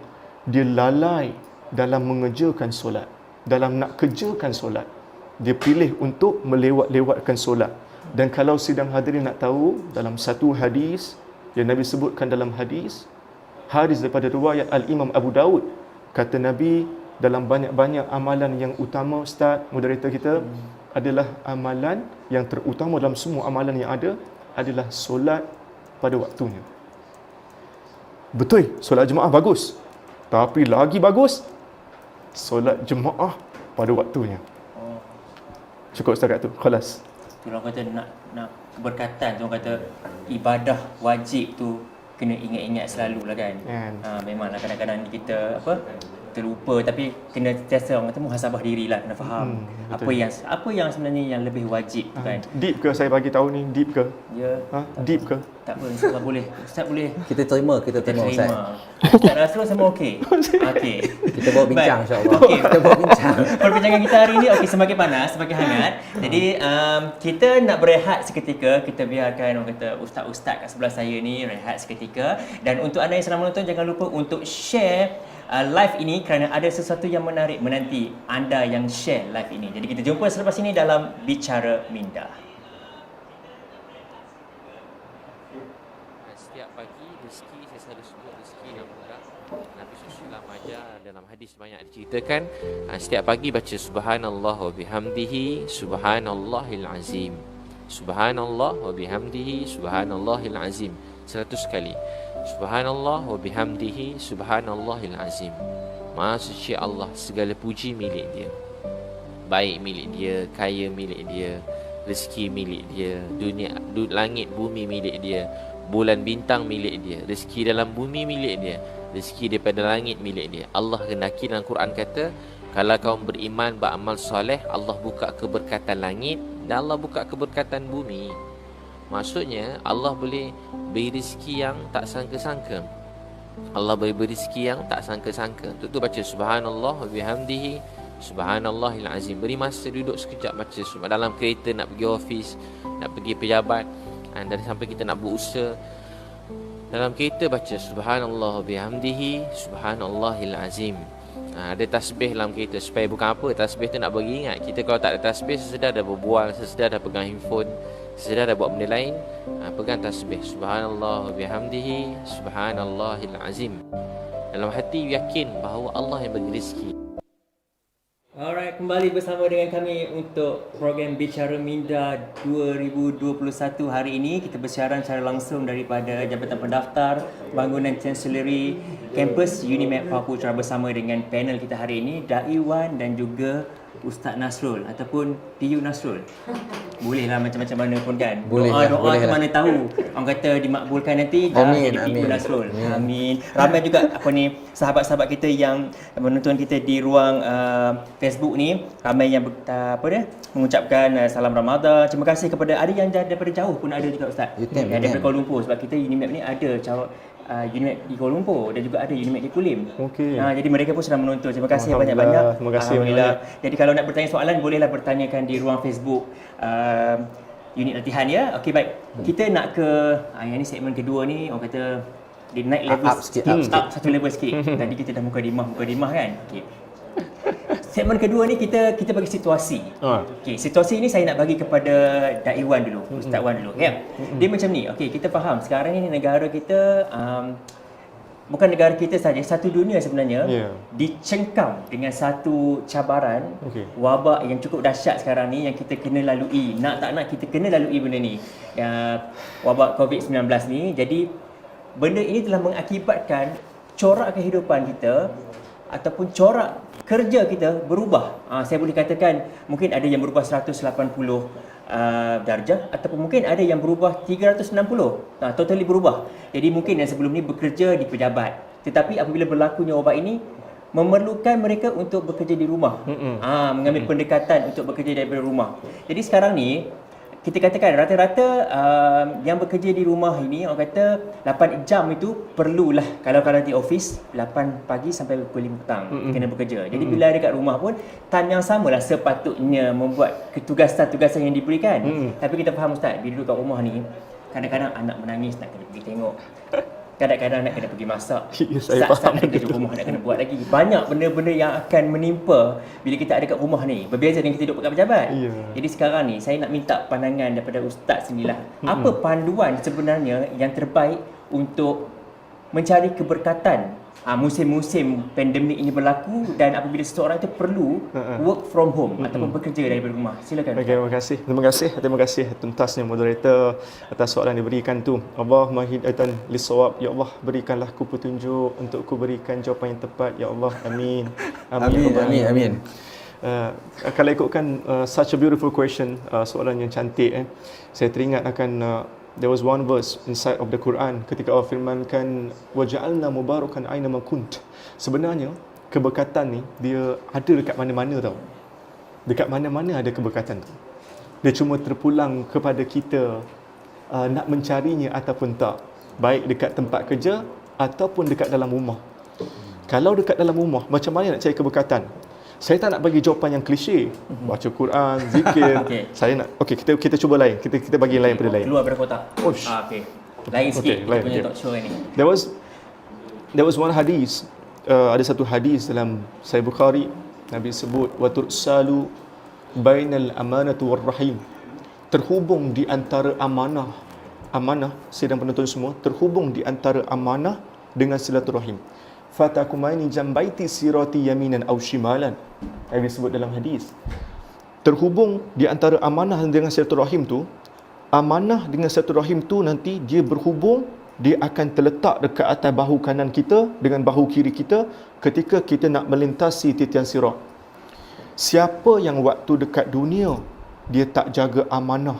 dia lalai dalam mengerjakan solat, dalam nak kerjakan solat. Dia pilih untuk melewat-lewatkan solat. Dan kalau sidang hadirin nak tahu, dalam satu hadis yang Nabi sebutkan dalam hadis daripada riwayat Al-Imam Abu Daud, kata Nabi, dalam banyak-banyak amalan yang utama, Ustaz, moderator kita, adalah amalan yang terutama dalam semua amalan yang ada adalah solat pada waktunya. Betul, solat jemaah bagus. Tapi lagi bagus, solat jemaah pada waktunya. Cukup setakat tu, khalas. Tu orang kata nak keberkatan, tu orang kata ibadah wajib tu kena ingat-ingat selalu lah kan. Memanglah kadang-kadang kita terlupa, tapi kena sentiasa orang kata muhasabah dirilah, kena faham apa yang sebenarnya yang lebih wajib kan. Deep ke saya bagi tahu ni? Deep ke? Ya. Deep ke? Tak apa, insya-Allah boleh. Ustaz boleh. Kita terima Ustaz. Ustaz rasa semua okey. Okey. Kita bawa bincang Baik. insya-Allah. Okey. Kita bawa bincang. Perbincangan kita hari ini semakin panas, semakin hangat. Jadi kita nak berehat seketika. Kita biarkan orang kata ustaz-ustaz kat sebelah saya ni rehat seketika. Dan untuk anda yang sedang menonton, jangan lupa untuk share live ini kerana ada sesuatu yang menarik menanti anda yang share live ini. Jadi kita jumpa selepas ini dalam Bicara Minda. Setiap pagi rezeki, saya selalu sebut rezeki yang mudah. Nabi SAW ajar dalam hadis banyak diceritakan, setiap pagi baca subhanallah wa bihamdihi subhanallahil azim. Subhanallah wa bihamdihi subhanallahil azim 100 kali. Subhanallah wa bihamdihi subhanallahil azim. Maha suci Allah, segala puji milik dia. Baik milik dia, kaya milik dia, rezeki milik dia, dunia, langit bumi milik dia, bulan bintang milik dia, rezeki dalam bumi milik dia, rezeki daripada langit milik dia. Allah hendaki dalam Quran kata, kalau kaum beriman beramal soleh, Allah buka keberkatan langit dan Allah buka keberkatan bumi. Maksudnya Allah boleh beri rezeki yang tak sangka-sangka. Allah boleh beri rezeki yang tak sangka-sangka. Untuk tu baca subhanallah wa bihamdihi subhanallahil azim. Beri masa duduk sekejap baca dalam kereta nak pergi office, nak pergi pejabat, dan sampai kita nak berusaha, dalam kereta baca subhanallah wa bihamdihi subhanallahil azim. Ada tasbih dalam kereta supaya bukan apa, tasbih tu nak bagi ingat kita. Kalau tak ada tasbih, sesedar dah berbual, sesedar dah pegang handphone, sesedar dah buat benda lain, pegang tasbih subhanallah wa bihamdihi subhanallahil azim. Dalam hati yakin bahawa Allah yang bagi rezeki. Alright, kembali bersama dengan kami untuk program Bicara Minda 2021 hari ini. Kita bersiaran secara langsung daripada Jabatan Pendaftar Bangunan Chancellery Kampus UNIMED Kuala Putra bersama dengan panel kita hari ini, Dai Wan dan juga Ustaz Nasrul ataupun PU Nasrul. Bolehlah macam-macam mana pun kan. Doa ke mana tahu. Orang kata dimakbulkan nanti dah jadi PU Nasrul. Amin. Ramai juga sahabat-sahabat kita yang menonton kita di ruang Facebook ni, ramai yang mengucapkan salam Ramadan. Terima kasih kepada ada yang daripada jauh pun ada juga Ustaz. Daripada Kuala Lumpur, sebab kita UNIMED ni ada UNIMED di Kuala Lumpur dan juga ada UNIMED di Kulim. Okey. Jadi mereka pun sedang menonton. Terima kasih banyak-banyak. Terima kasih. Alhamdulillah. Jadi kalau nak bertanya soalan, bolehlah bertanyakan di ruang Facebook unit latihan ya. Okey, baik. Kita nak ke yang ni segmen kedua ni, orang kata dia naik level up satu level sikit. Tadi kita dah mukadimah kan. Okey. Segmen kedua ni kita bagi situasi. Okey, situasi ni saya nak bagi kepada Dai Wan dulu, Ustaz Wan dulu. Ya. Dia macam ni. Okey, kita faham sekarang ni negara kita bukan negara kita saja, satu dunia sebenarnya dicengkam dengan satu cabaran wabak yang cukup dahsyat sekarang ni yang kita kena lalui. Nak tak nak kita kena lalui benda ni. Wabak COVID-19 ni. Jadi benda ini telah mengakibatkan corak kehidupan kita ataupun corak kerja kita berubah. Saya boleh katakan mungkin ada yang berubah 180 darjah ataupun mungkin ada yang berubah 360. Totally berubah. Jadi mungkin yang sebelum ni bekerja di pejabat, tetapi apabila berlakunya wabak ini memerlukan mereka untuk bekerja di rumah. Mengambil pendekatan untuk bekerja daripada rumah. Jadi sekarang ni kita katakan rata-rata yang bekerja di rumah ini, orang kata 8 jam itu perlulah. Kalau di office 8 pagi sampai pukul 5 petang kena bekerja. Jadi bila ada kat rumah pun time yang samalah sepatutnya membuat tugasan-tugasan yang diberikan. Tapi kita faham Ustaz, bila duduk kat rumah ni kadang-kadang anak menangis nak kena pergi tengok. Kadang-kadang nak kena pergi masak. Saya faham ada kerja rumah nak kena buat lagi. Banyak benda-benda yang akan menimpa bila kita ada kat rumah ni. Berbeza dengan kita duduk kat pejabat. Jadi sekarang ni saya nak minta pandangan daripada Ustaz sendirilah. Apa panduan sebenarnya yang terbaik untuk mencari keberkatan musim-musim pandemik ini berlaku dan apabila seseorang itu perlu work from home ataupun bekerja daripada rumah. Silakan. Okay, terima kasih tuntasnya moderator atas soalan yang diberikan tu. Allahumma hidayatan lis-shawab. Ya Allah, berikanlah ku petunjuk untuk ku berikan jawapan yang tepat. Ya Allah, amin. Amin. Kalau ikutkan such a beautiful question, soalan yang cantik, saya teringat akan there was one verse inside of the Quran ketika Allah firmankan waja'alna mubarakan aina ma kunt. Sebenarnya keberkatan ni dia ada dekat mana-mana tau. Dekat mana-mana ada keberkatan tu. Dia cuma terpulang kepada kita nak mencarinya ataupun tak. Baik dekat tempat kerja ataupun dekat dalam rumah. Kalau dekat dalam rumah, macam mana nak cari keberkatan? Saya tak nak bagi jawapan yang klise. Baca Quran, zikir. Saya nak kita cuba lain. Kita bagi lain pada lain. Keluar daripada kotak. Okey. Lain sikit lain, punya talk show ni. There was one hadis. Ada satu hadis dalam Sahih Bukhari. Nabi sebut wa tursalu bainal amanatu war rahim. Terhubung di antara amanah, sidang penonton semua, terhubung di antara amanah dengan silaturahim. Fatakumaini jambaiti sirati yaminan aw shimalan. Nabi sebut dalam hadis. Terhubung di antara amanah dengan silaturahim tu, amanah dengan silaturahim tu nanti dia berhubung, dia akan terletak dekat atas bahu kanan kita dengan bahu kiri kita ketika kita nak melintasi titian sirat. Siapa yang waktu dekat dunia dia tak jaga amanah,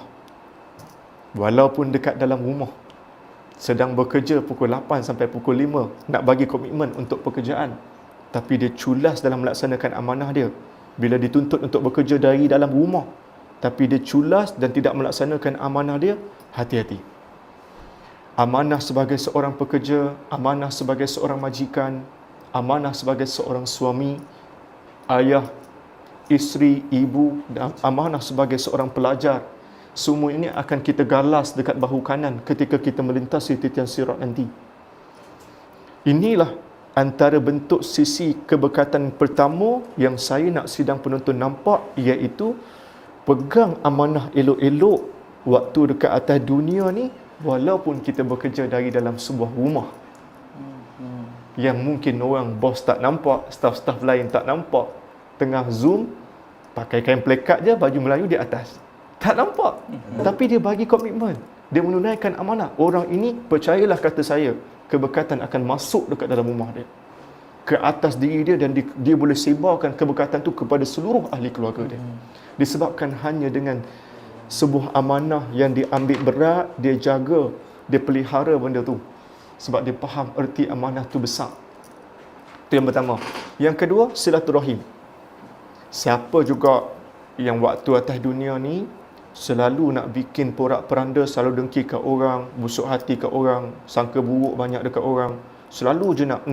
walaupun dekat dalam rumah, sedang bekerja pukul 8 sampai pukul 5 nak bagi komitmen untuk pekerjaan, tapi dia culas dalam melaksanakan amanah dia. Bila dituntut untuk bekerja dari dalam rumah tapi dia culas dan tidak melaksanakan amanah dia, hati-hati. Amanah sebagai seorang pekerja, amanah sebagai seorang majikan, amanah sebagai seorang suami, ayah, isteri, ibu, dan amanah sebagai seorang pelajar, semua ini akan kita galas dekat bahu kanan ketika kita melintasi titian sirat nanti. Inilah antara bentuk sisi keberkatan pertama yang saya nak sidang penonton nampak, iaitu pegang amanah elok-elok waktu dekat atas dunia ni, walaupun kita bekerja dari dalam sebuah rumah yang mungkin orang bos tak nampak, staf-staf lain tak nampak, tengah Zoom pakai kain plekat je, baju Melayu di atas, tak nampak, tapi dia bagi komitmen, dia menunaikan amanah. Orang ini, percayalah kata saya, keberkatan akan masuk dekat dalam rumah dia, ke atas diri dia, dan dia boleh sebarkan keberkatan tu kepada seluruh ahli keluarga dia. Disebabkan hanya dengan sebuah amanah yang dia ambil berat, dia jaga, dia pelihara benda tu, sebab dia faham erti amanah tu besar. Itu yang pertama. Yang kedua, silaturahim. Siapa juga yang waktu atas dunia ni selalu nak bikin porak-peranda, selalu dengki kat orang, busuk hati kat orang, sangka buruk banyak dekat orang, selalu je nak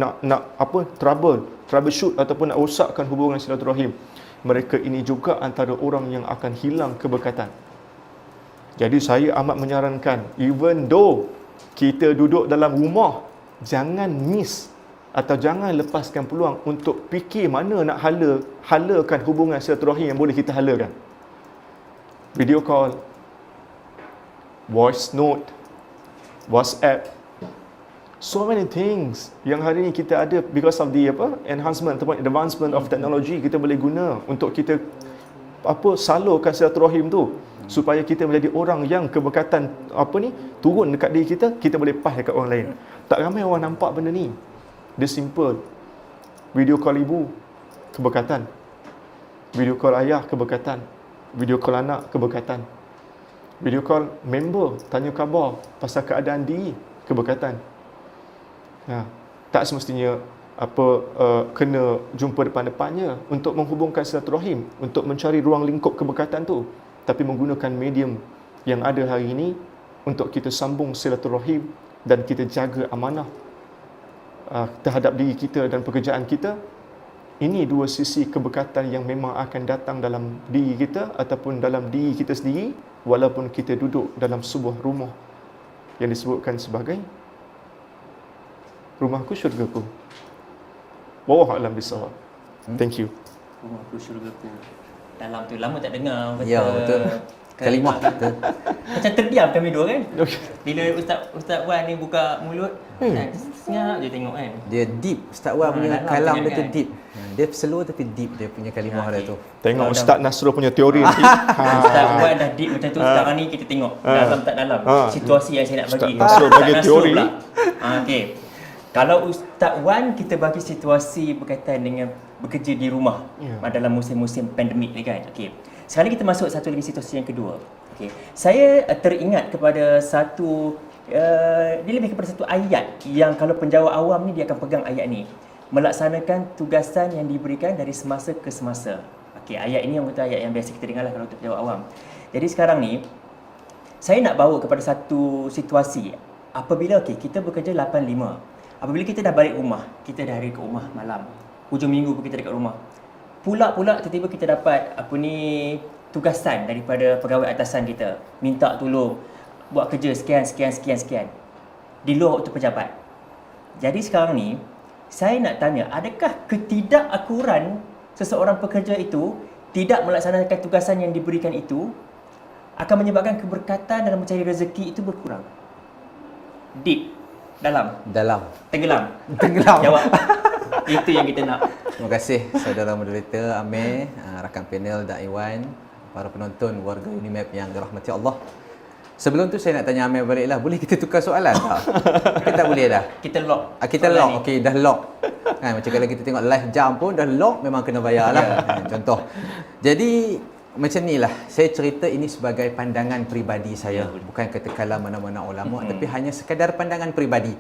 troubleshoot ataupun nak rosakkan hubungan silaturahim, mereka ini juga antara orang yang akan hilang keberkatan. Jadi saya amat menyarankan, even though kita duduk dalam rumah, jangan miss atau jangan lepaskan peluang untuk fikir mana nak halakan hubungan silaturahim yang boleh kita halakan. Video call, voice note, WhatsApp, so many things yang hari ni kita ada because of the enhancement ataupun advancement of technology, kita boleh guna untuk kita salurkan silaturahim tu supaya kita menjadi orang yang keberkatan turun dekat diri kita, kita boleh pass dekat orang lain. Tak ramai orang nampak benda ni. Dia simple. Video call ibu, keberkatan. Video call ayah, keberkatan. Video call anak, keberkatan. Video call member, tanya khabar pasal keadaan diri, keberkatan. Tak semestinya kena jumpa depan-depannya untuk menghubungkan silaturahim, untuk mencari ruang lingkup keberkatan tu, tapi menggunakan medium yang ada hari ini untuk kita sambung silaturahim dan kita jaga amanah terhadap diri kita dan pekerjaan kita. Ini dua sisi keberkatan yang memang akan datang dalam diri kita ataupun dalam diri kita sendiri, walaupun kita duduk dalam sebuah rumah yang disebutkan sebagai rumahku syurgaku. Wallahu a'lam bishawab. Thank you. Rumahku syurgaku. Dalam tu lama tak dengar kata. Ya, betul. Kalimah betul. Macam terdiam kami dua kan. Okay. Bila Ustaz Wan ni buka mulut, senyap je tengok kan. Dia deep, Ustaz Wan punya dalam kalam sangat dia tu kan. deep. Dia slow tapi deep dia punya kalimah dia tu. Tengok Ustaz Nasrul punya teori nanti. Ustaz Wan dah deep macam tu, sekarang ni kita tengok dalam tak dalam. Situasi yang saya nak bagi. Ustaz Nasrul bagi teori. Okey. Kalau Ustaz Wan kita bagi situasi berkaitan dengan bekerja di rumah dalam musim-musim pandemik ni kan. Okey. Sekarang kita masuk satu lagi situasi yang kedua. Okey. Saya teringat kepada satu dia lebih kepada satu ayat yang kalau penjawab awam ni dia akan pegang ayat ni. melaksanakan tugasan yang diberikan dari semasa ke semasa. Okey, ayat ini yang betul ayat yang biasa kita dengar lah kalau untuk pejabat awam. Jadi sekarang ni saya nak bawa kepada satu situasi apabila kita bekerja 8-5. Apabila kita dah balik rumah, kita dah hari ke rumah malam. Hujung minggu pun kita dekat rumah. Pula tiba-tiba kita dapat tugasan daripada pegawai atasan kita, minta tolong buat kerja sekian. Di luar waktu pejabat. Jadi sekarang ni saya nak tanya, adakah ketidakakuran seseorang pekerja itu tidak melaksanakan tugasan yang diberikan itu akan menyebabkan keberkatan dalam mencari rezeki itu berkurang? Deep. Dalam. Tenggelam. Jawab. Itu yang kita nak. Terima kasih saudara moderator Amir, rakan panel dan Iwan, para penonton warga Unimap yang dirahmati Allah. Sebelum tu saya nak tanya Amir balik lah. Boleh kita tukar soalan tak? Kita tak boleh dah? Kita lock. Kita lock. Okey, dah lock. Macam kalau kita tengok live jam pun dah lock, memang kena bayar lah. Contoh. Jadi macam ni lah. Saya cerita ini sebagai pandangan peribadi saya. Bukan kata-kata mana-mana ulama, tapi hanya sekadar pandangan peribadi.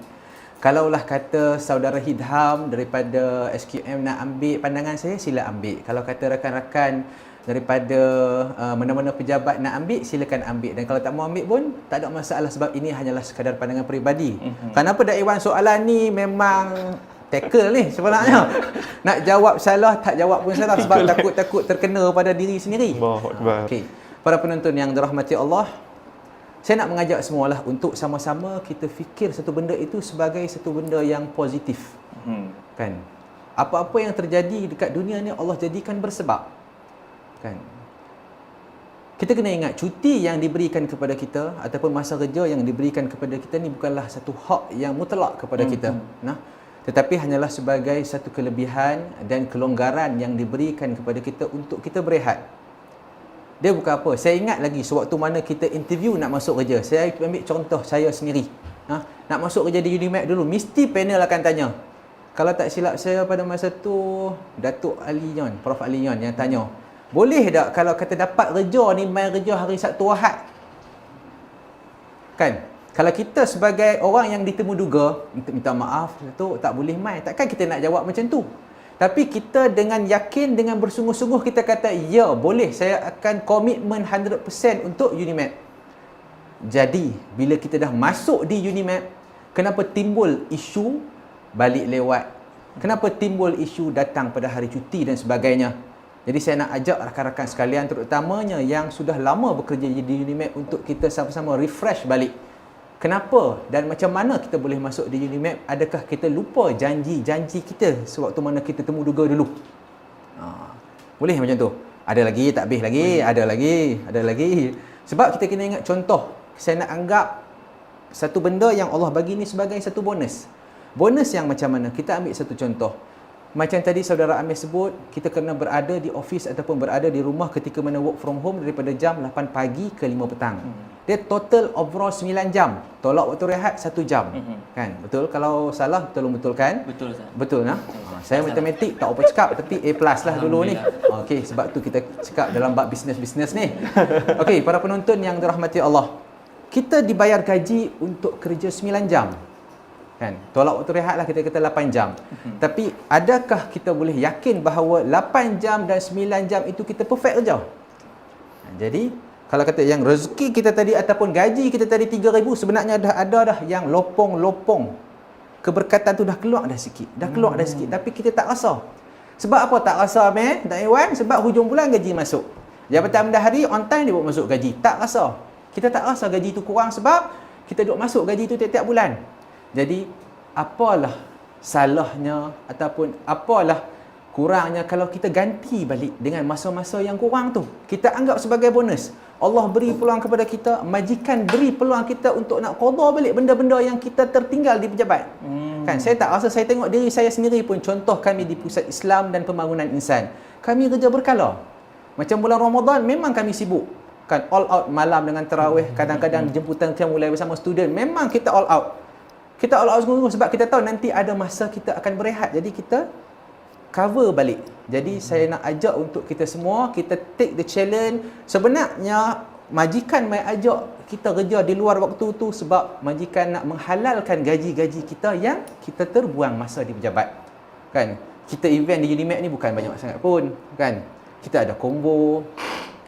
Kalaulah kata saudara Hidham daripada SQM nak ambil pandangan saya, sila ambil. Kalau kata rakan-rakan daripada mana-mana pejabat nak ambil, silakan ambil. Dan kalau tak mau ambil pun tak ada masalah, sebab ini hanyalah sekadar pandangan peribadi. Kenapa Dak Iwan soalan ni memang tackle ni sebenarnya. Nak jawab salah, tak jawab pun salah, sebab takut terkena pada diri sendiri. Okey. Para penonton yang dirahmati Allah, saya nak mengajak semualah untuk sama-sama kita fikir satu benda itu sebagai satu benda yang positif. Kan? Apa-apa yang terjadi dekat dunia ni Allah jadikan bersebab. Kan? Kita kena ingat, cuti yang diberikan kepada kita ataupun masa kerja yang diberikan kepada kita ni bukanlah satu hak yang mutlak kepada kita. Tetapi hanyalah sebagai satu kelebihan dan kelonggaran yang diberikan kepada kita untuk kita berehat. Dia bukan apa. Saya ingat lagi sewaktu mana kita interview nak masuk kerja. Saya ambil contoh saya sendiri. Nak masuk kerja di Unimap dulu, mesti panel akan tanya. Kalau tak silap saya pada masa tu, Datuk Ali Yon, Prof Ali Yon yang tanya, boleh tak kalau kata dapat kerja ni, main kerja hari Sabtu Ahad? Kan? Kalau kita sebagai orang yang ditemu duga, minta maaf, Datuk tak boleh main. Takkan kita nak jawab macam tu. Tapi kita dengan yakin, dengan bersungguh-sungguh kita kata, ya boleh, saya akan komitmen 100% untuk Unimap. Jadi, bila kita dah masuk di Unimap, kenapa timbul isu balik lewat? Kenapa timbul isu datang pada hari cuti dan sebagainya? Jadi saya nak ajak rakan-rakan sekalian, terutamanya yang sudah lama bekerja di Unimap, untuk kita sama-sama refresh balik. Kenapa dan macam mana kita boleh masuk di Unimap? Adakah kita lupa janji-janji kita sewaktu mana kita temu duga dulu? Boleh macam tu? Ada lagi, tak habis lagi, ada lagi. Sebab kita kena ingat contoh. Saya nak anggap satu benda yang Allah bagi ni sebagai satu bonus. Bonus yang macam mana? Kita ambil satu contoh. Macam tadi saudara Amir sebut, kita kena berada di office ataupun berada di rumah ketika mana work from home daripada jam 8 pagi ke 5 petang. Dia total overall 9 jam. Tolak waktu rehat 1 jam. Kan? Betul? Kalau salah, tolong betulkan. Betul, Ustaz. Betul nah? Saya matematik tak apa cakap, tapi A+ lah dulu ni. Okey, sebab tu kita cakap dalam bab bisnes-bisnes ni. Okey, para penonton yang dirahmati Allah. Kita dibayar gaji untuk kerja 9 jam. Kan? Tolak waktu rehat lah, kita kata 8 jam. Tapi adakah kita boleh yakin bahawa 8 jam dan 9 jam itu kita perfect kerja? Jadi kalau kata yang rezeki kita tadi ataupun gaji kita tadi 3,000, sebenarnya dah ada dah yang lopong-lopong. Keberkatan tu dah keluar dah sikit. Tapi kita tak rasa. Sebab apa tak rasa, Amir? Tak Iwan? Sebab hujung bulan gaji masuk. Jabatan Bendahari on time dia buat masuk gaji. Tak rasa. Kita tak rasa gaji tu kurang sebab kita duk masuk gaji tu tiap-tiap bulan. Jadi, apalah salahnya ataupun apalah kurangnya kalau kita ganti balik dengan masa-masa yang kurang tu. Kita anggap sebagai bonus. Allah beri peluang kepada kita, majikan beri peluang kita untuk nak qada balik benda-benda yang kita tertinggal di pejabat. Kan, saya tak rasa, saya tengok diri saya sendiri pun, contoh kami di Pusat Islam dan Pembangunan Insan. Kami kerja berkala. Macam bulan Ramadan memang kami sibuk. Kan, all out malam dengan tarawih, kadang-kadang jemputan kita mulai bersama student. Memang kita all out. Kita all out sungguh-sungguh sebab kita tahu nanti ada masa kita akan berehat. Jadi kita cover balik. Jadi saya nak ajak untuk kita semua, kita take the challenge. Sebenarnya majikan mai ajak kita kerja di luar waktu tu sebab majikan nak menghalalkan gaji-gaji kita yang kita terbuang masa di pejabat. kan. Kita event di Unimed ni bukan banyak sangat pun, kan. Kita ada combo.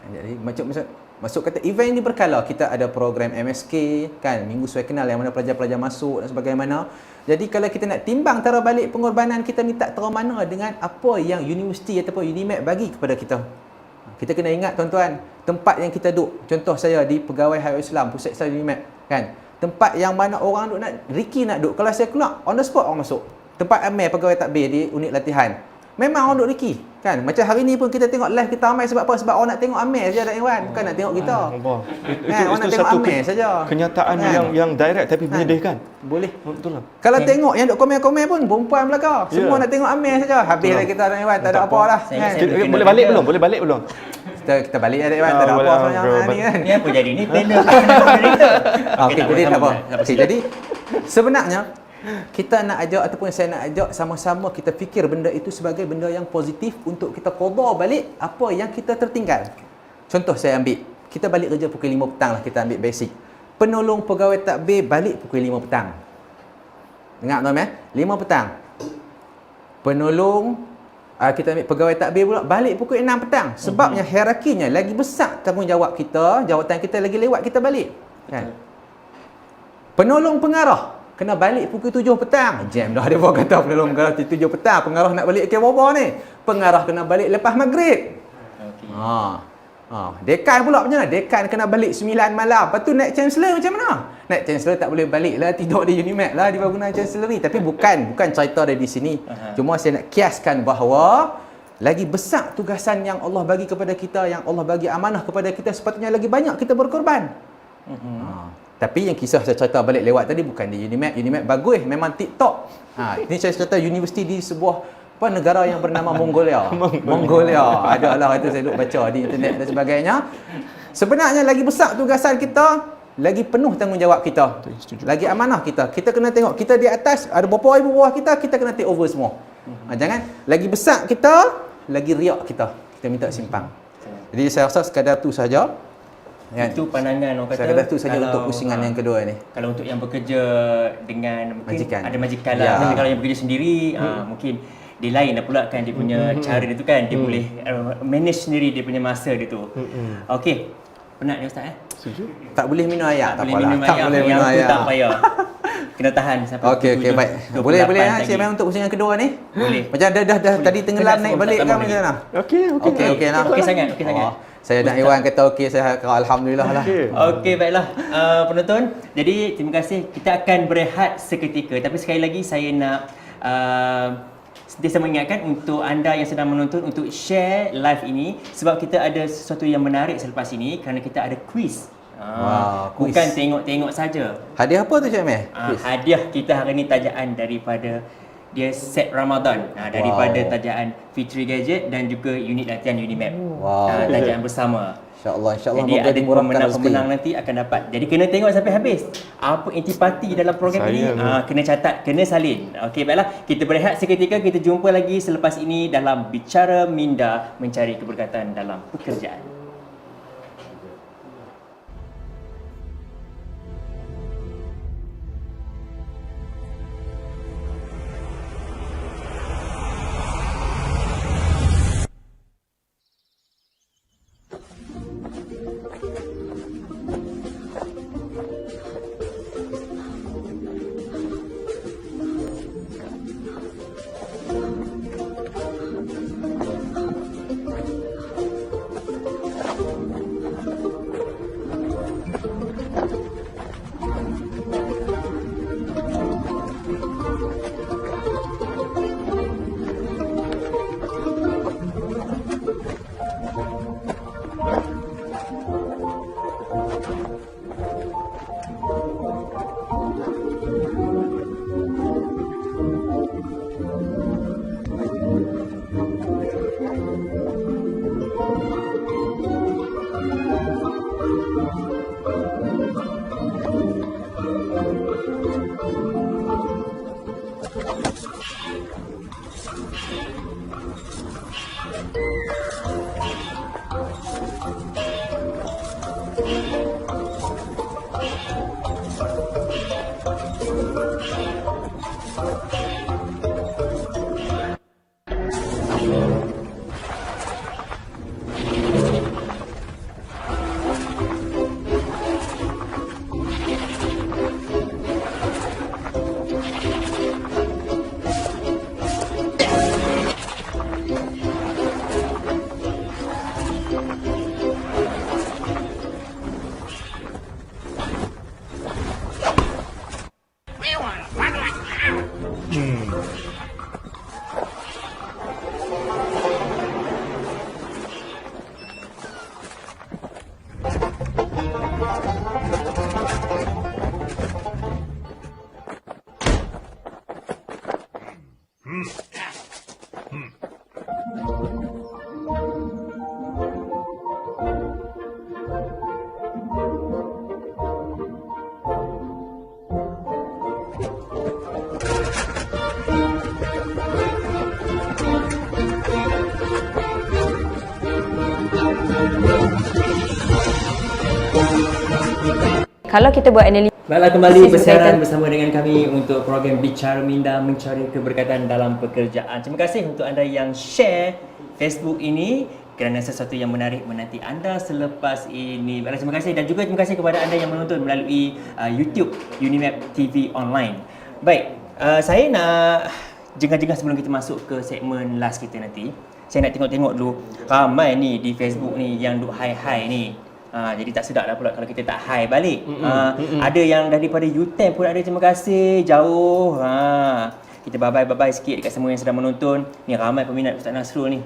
Jadi macam masuk kata event ni berkala. Kita ada program MSK, kan, Minggu Sesuai Kenal yang mana pelajar-pelajar masuk dan sebagaimana. Jadi kalau kita nak timbang tara balik pengorbanan kita ni tak terlalu mana dengan apa yang universiti ataupun Unimed bagi kepada kita. Kita kena ingat tuan-tuan, tempat yang kita duduk, contoh saya di Pegawai Hayat Islam, Pusat Islam Unimed, kan. Tempat yang mana orang duduk nak, Ricky nak duduk, kalau saya keluar, on the spot orang masuk. Tempat Amir pegawai takbir di unit latihan, memang orang duduk Ricky, kan. Macam hari ni pun kita tengok live kita ramai sebab apa? Sebab orang nak tengok Amir saja, tak Iwan, bukan nak tengok kita. Kan, orang nak tengok Amir saja. Kenyataan kan? yang direct tapi menyedihkan. Boleh. Betul lah. Kalau tengok yang duk komen-komen pun perempuan belakang. Semua nak tengok Amir saja. Habislah kita tak Iwan, tak ada apa lah. Kan? Boleh balik belum? Boleh balik belum? Kita balik ada Iwan, tak ada apa sebenarnya ni kan. Ni apa jadi ni? Panel. Okey, jadi tak apa. Okey, jadi sebenarnya kita nak ajak ataupun saya nak ajak sama-sama kita fikir benda itu sebagai benda yang positif untuk kita qada balik apa yang kita tertinggal. Contoh saya ambil, kita balik kerja pukul 5 petang lah, kita ambil basic. Penolong pegawai takbir balik pukul 5 petang. Dengar tuan 5 petang. Penolong kita ambil pegawai takbir pula balik pukul 6 petang. Sebabnya hierarkinya lagi besar tanggungjawab kita, jawatan kita lagi lewat kita balik. Kan? Penolong pengarah kena balik pukul 7 petang. Jam dah ada orang kata penolong pengarah 7 petang. Pengarah nak balik ke berapa ni? Pengarah kena balik lepas maghrib. Dekan pula macam mana? Dekan kena balik 9 malam. Lepas tu naik chancellor macam mana? Naik chancellor tak boleh balik lah, tidur di Unimed lah di bangunan chancellery. Tapi bukan cerita dari di sini. Cuma saya nak kiaskan bahawa lagi besar tugasan yang Allah bagi kepada kita, yang Allah bagi amanah kepada kita, sepatutnya lagi banyak kita berkorban. Tapi yang kisah saya cerita balik lewat tadi bukan di Unimed. Unimed bagus, memang TikTok. Ini saya cerita universiti di sebuah negara yang bernama Mongolia. Mongolia. Adalah itu saya duk baca di internet dan sebagainya. Sebenarnya lagi besar tugasan kita, lagi penuh tanggungjawab kita. Lagi amanah kita. Kita kena tengok kita di atas ada berapa ribu bawah kita, kita kena take over semua. Jangan lagi besar kita, lagi riak kita. Kita minta simpang. Jadi saya rasa sekadar tu saja. Itu pandangan orang kata. Sekadar tu saja untuk pusingan yang kedua ni. Kalau untuk yang bekerja dengan mungkin majikan, ada majikan lah. Tapi kalau yang bekerja sendiri, mungkin dia lain dah pula kan dia punya cara dia tu kan. Dia boleh manage sendiri dia punya masa dia tu. Okey. Penat ni Ustaz Setuju. Tak boleh minum air, tak boleh apalah. minum Tak air, boleh yang minum tu air. tak payah. Kena tahan sampai Okey, baik. Boleh Cik Mai untuk pusingan kedua ni? Boleh. Macam dah tadi tenggelam naik balik kan macam mana? Okey lah. Okey sangat. Saya dan Iwan kata okey, saya alhamdulillah lah. Okey baiklah penonton. Jadi terima kasih. Kita akan berehat seketika, tapi sekali lagi saya nak sentiasa mengingatkan untuk anda yang sedang menonton untuk share live ini sebab kita ada sesuatu yang menarik selepas ini kerana kita ada quiz. Quiz. Bukan tengok-tengok saja. Hadiah apa tu Cik Mai? Hadiah kita hari ini tajaan daripada dia set Ramadan daripada tajaan Fitri Gadget dan juga unit latihan Unimed. Tajaan bersama. InsyaAllah jadi ada pemenang-pemenang nanti akan dapat. Jadi kena tengok sampai habis. Apa intipati dalam program ini kena catat, kena salin. Okey baiklah, kita berehat seketika, kita jumpa lagi selepas ini dalam Bicara Minda mencari keberkatan dalam pekerjaan. kalau kita buat analisis Baiklah, kembali bersiaran berkaitan- bersama dengan kami untuk program Bicara Minda Mencari Keberkatan dalam Pekerjaan. Terima kasih untuk anda yang share Facebook ini kerana sesuatu yang menarik menanti anda selepas ini. Baiklah, terima kasih dan juga terima kasih kepada anda yang menonton melalui YouTube Unimap TV Online. Baik, saya nak jengah-jengah sebelum kita masuk ke segmen last kita nanti, saya nak tengok-tengok dulu ramai ni di Facebook ni yang duk hi-hi ni. Jadi tak sedap dah pula kalau kita tak hi balik. Ada yang daripada U10 pun ada, terima kasih jauh. Kita bye-bye sikit dekat semua yang sedang menonton. Ni ramai peminat Ustaz Nasrul ni.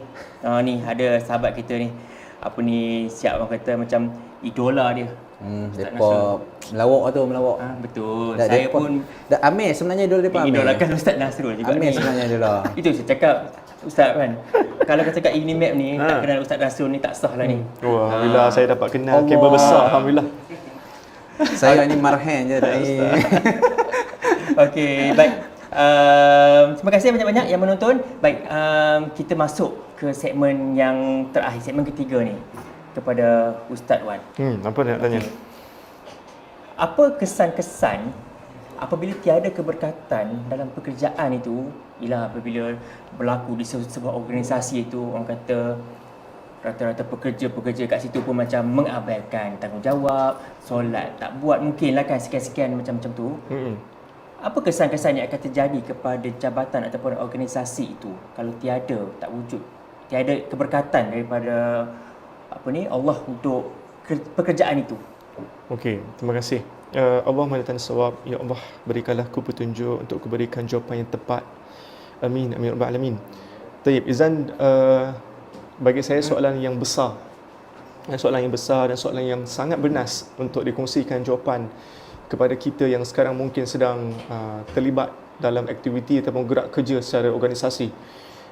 Ni ada sahabat kita ni. Apa ni, siap orang kata macam idola dia. Ustaz Depa Nasrul. melawak. Betul. Dah, Saya depa- pun dah Amir sebenarnya dulu depa Amir. idolakan Ustaz Nasrul juga Amir ni. sebenarnya dulu. Itu saya cakap Ustaz kan. Kalau kata kat Unimap ni tak kenal Ustaz Nasrul ni tak sah lah ni. Wah, alhamdulillah saya dapat kenal Allah. kabel besar, alhamdulillah. Saya ni marhen je tadi. Okey, baik. Terima kasih banyak-banyak yang menonton. Baik, kita masuk ke segmen yang terakhir, segmen ketiga ni, kepada Ustaz Wan. Apa nak tanya? Apa kesan-kesan apabila tiada keberkatan dalam pekerjaan itu? Ialah apabila berlaku di sebuah organisasi itu, orang kata rata-rata pekerja-pekerja kat situ pun macam mengabaikan tanggungjawab, solat tak buat, mungkinlah kan sekian-sekian macam-macam tu. Apa kesan-kesan yang akan terjadi kepada jabatan ataupun organisasi itu kalau tiada, tak wujud, tiada keberkatan daripada Allah untuk pekerjaan itu? Okey, terima kasih. Allah Maha Sawab, ya Allah berikanlah ku petunjuk untuk ku berikan jawapan yang tepat. Amin, amin rabbal alamin. Taib, Izan, bagi saya soalan yang besar. Soalan yang besar dan soalan yang sangat bernas untuk dikongsikan jawapan kepada kita yang sekarang mungkin sedang terlibat dalam aktiviti ataupun gerak kerja secara organisasi.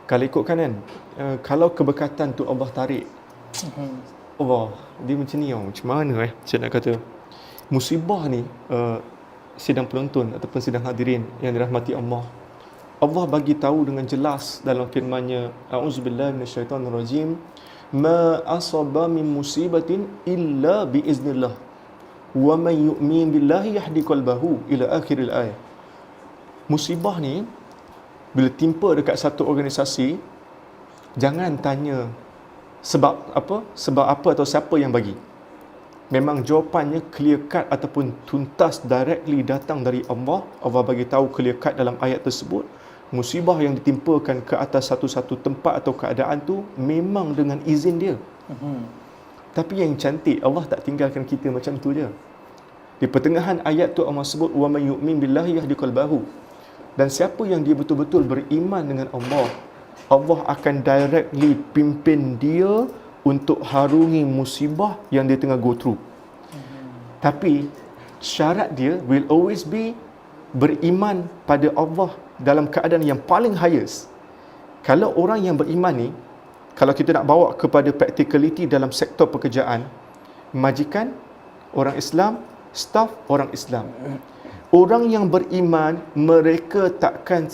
Kalau ikutkan kan, kalau keberkatan tu Allah tarik, Allah, dia macam ni, macam mana saya nak kata, musibah ni, sidang penonton ataupun sidang hadirin yang dirahmati Allah, Allah bagi tahu dengan jelas dalam firman-Nya, a'udzubillahi minasyaitonirrajim, ma asaba min musibatin illa biiznillah wa man yu'min billahi yahdi qalbahu ila akhiril ayat. Musibah ni bila timpa dekat satu organisasi, jangan tanya sebab apa atau siapa yang bagi. Memang jawapannya clear cut ataupun tuntas directly datang dari Allah. Allah bagi tahu clear cut dalam ayat tersebut. Musibah yang ditimpakan ke atas satu-satu tempat atau keadaan tu memang dengan izin dia. Tapi yang cantik, Allah tak tinggalkan kita macam tu je. Di pertengahan ayat tu Allah sebut wa may yu'min billahi yahdi qalbahu. Dan siapa yang dia betul-betul beriman dengan Allah, Allah akan directly pimpin dia untuk harungi musibah yang dia tengah go through. Tapi syarat dia will always be beriman pada Allah dalam keadaan yang paling highest. Kalau orang yang beriman ni, kalau kita nak bawa kepada practicality dalam sektor pekerjaan, majikan orang Islam, staf orang Islam. Orang yang beriman, mereka takkan